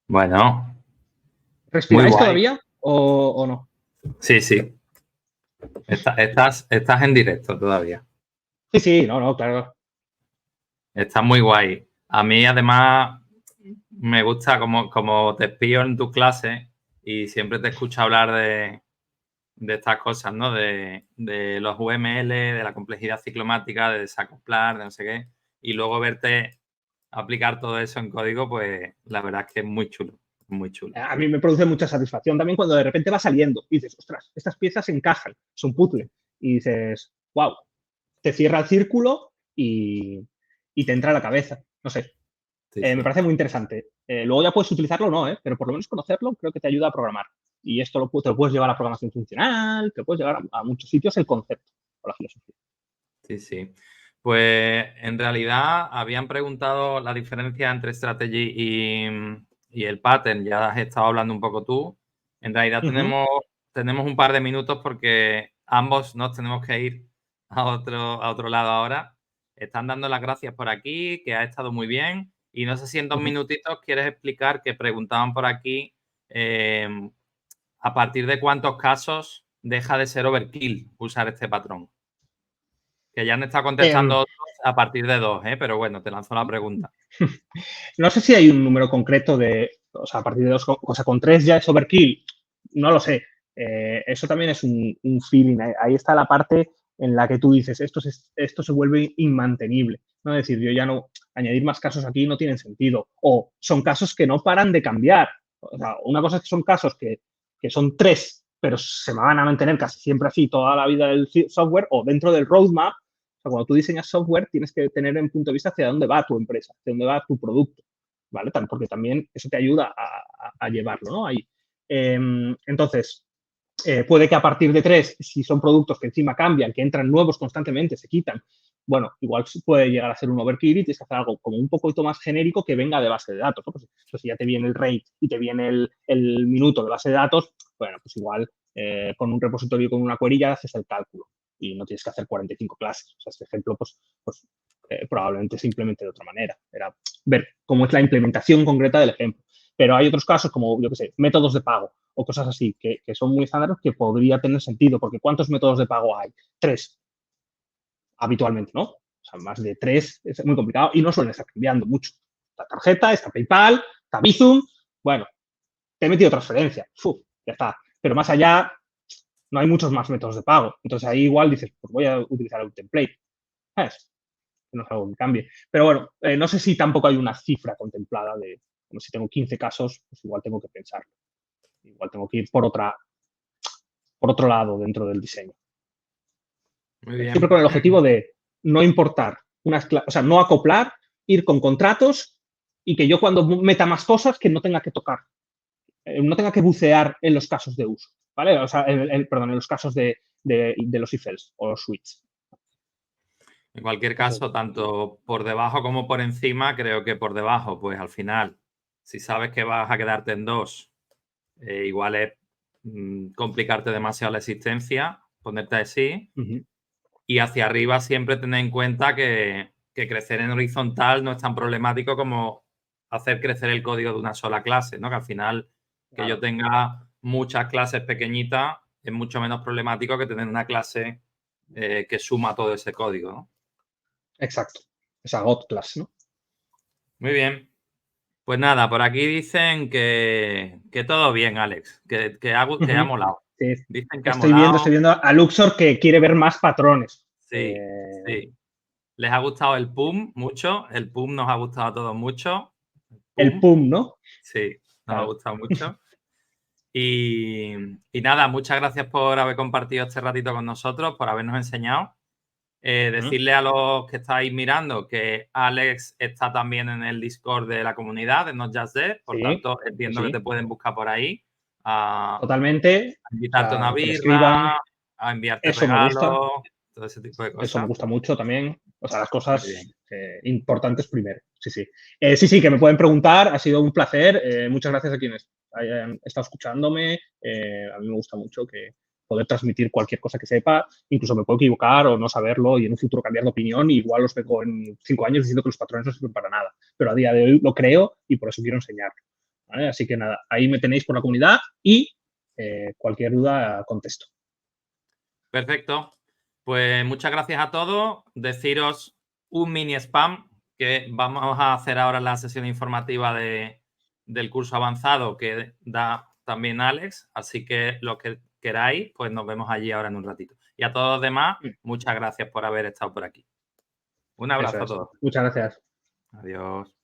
Bueno, muy ¿Respiráis guay. todavía o no? Sí, sí. Estás en directo todavía. Sí, no, claro. Está muy guay. A mí, además, me gusta como te espío en tu clase y siempre te escucho hablar de estas cosas, ¿no? De los UML, de la complejidad ciclomática, de desacoplar, de no sé qué. Y luego verte aplicar todo eso en código, pues la verdad es que es muy chulo. Muy chulo. A mí me produce mucha satisfacción también cuando de repente va saliendo y dices, ostras, estas piezas encajan, son puzzle. Y dices, wow, te cierra el círculo y te entra a la cabeza. No sé, Sí, me sí. parece muy interesante. Luego ya puedes utilizarlo o no, pero por lo menos conocerlo creo que te ayuda a programar. Y esto te lo puedes llevar a programación funcional, te lo puedes llevar a muchos sitios el concepto o la filosofía. Sí, sí. Pues en realidad habían preguntado la diferencia entre strategy y el pattern. Ya has estado hablando un poco tú. En realidad tenemos un par de minutos porque ambos nos tenemos que ir a otro lado ahora. Están dando las gracias por aquí, que ha estado muy bien. Y no sé si en 2 minutitos quieres explicar que preguntaban por aquí a partir de cuántos casos deja de ser overkill usar este patrón. Que ya han estado contestando otros a partir de 2, pero bueno, te lanzo la pregunta. No sé si hay un número concreto a partir de 2, o sea, con 3 ya es overkill, no lo sé. Eso también es un feeling. Ahí está la parte en la que tú dices, esto se vuelve inmantenible. ¿No? Es decir, yo ya no, añadir más casos aquí no tiene sentido. O son casos que no paran de cambiar. O sea, una cosa es que son casos que son 3, pero se van a mantener casi siempre así toda la vida del software, o dentro del roadmap. O sea, cuando tú diseñas software, tienes que tener en punto de vista hacia dónde va tu empresa, hacia dónde va tu producto, ¿vale? Porque también eso te ayuda a llevarlo, ¿no? Ahí. Entonces, puede que a partir de 3, si son productos que encima cambian, que entran nuevos constantemente, se quitan, bueno, igual puede llegar a ser un overkill y tienes que hacer algo como un poquito más genérico que venga de base de datos, ¿no? Pues si ya te viene el rate y te viene el minuto de base de datos, bueno, pues igual con un repositorio, con una query ya haces el cálculo y no tienes que hacer 45 clases. O sea, este ejemplo, pues probablemente se implemente de otra manera. Era ver cómo es la implementación concreta del ejemplo. Pero hay otros casos como, yo qué sé, métodos de pago o cosas así que son muy estándares que podría tener sentido, porque ¿cuántos métodos de pago hay? 3, habitualmente, ¿no? O sea, más de 3 es muy complicado y no suelen estar cambiando mucho. Está tarjeta, está PayPal, está Bizum, bueno, te he metido transferencia, ya está. Pero más allá, no hay muchos más métodos de pago. Entonces ahí igual dices, pues voy a utilizar un template. ¿Sabes? No es algo que cambie. Pero bueno, no sé si tampoco hay una cifra contemplada de, como si tengo 15 casos, pues igual tengo que pensar. Igual tengo que ir por otro lado dentro del diseño. Muy bien. Siempre con el objetivo de no importar, o sea, no acoplar, ir con contratos y que yo cuando meta más cosas que no tenga que tocar, no tenga que bucear en los casos de uso, ¿vale? O sea, perdón, en los casos de los if-else o los switches. En cualquier caso, tanto por debajo como por encima, creo que por debajo, pues al final, si sabes que vas a quedarte en 2, igual es complicarte demasiado la existencia, ponerte así. Y hacia arriba siempre tener en cuenta que crecer en horizontal no es tan problemático como hacer crecer el código de una sola clase, ¿no? Que al final que yo tenga muchas clases pequeñitas es mucho menos problemático que tener una clase que suma todo ese código, ¿no? Exacto. Esa God class, ¿no? Muy bien. Pues nada, por aquí dicen que todo bien, Alex, que ha molado. Sí. Dicen que ha Estoy molado. viendo a Luxor que quiere ver más patrones. Sí, sí. Les ha gustado el PUM mucho. El PUM nos ha gustado a todos mucho. El PUM, ¿no? Sí, nos ha gustado mucho. Y nada, muchas gracias por haber compartido este ratito con nosotros, por habernos enseñado. Decirle a los que estáis mirando que Alex está también en el Discord de la comunidad de Not Just Dev, por tanto entiendo que te pueden buscar por ahí. Totalmente. A invitarte una Que me escriban. birra, a enviarte Eso me gusta. regalos, todo ese tipo de cosas. Eso me gusta mucho también. O sea, las cosas Muy bien. importantes primero. Sí, sí. Sí, que me pueden preguntar. Ha sido un placer. Muchas gracias a quienes hayan estado escuchándome. A mí me gusta mucho que poder transmitir cualquier cosa que sepa. Incluso me puedo equivocar o no saberlo y en un futuro cambiar de opinión. Y igual os vengo en 5 años diciendo que los patrones no sirven para nada. Pero a día de hoy lo creo y por eso quiero enseñarlo. ¿Vale? Así que nada, ahí me tenéis por la comunidad y cualquier duda contesto. Perfecto. Pues muchas gracias a todos. Deciros un mini spam que vamos a hacer ahora la sesión informativa del curso avanzado que da también Alex. Así que los que queráis, pues nos vemos allí ahora en un ratito. Y a todos los demás, muchas gracias por haber estado por aquí. Un abrazo a todos. Muchas gracias. Adiós.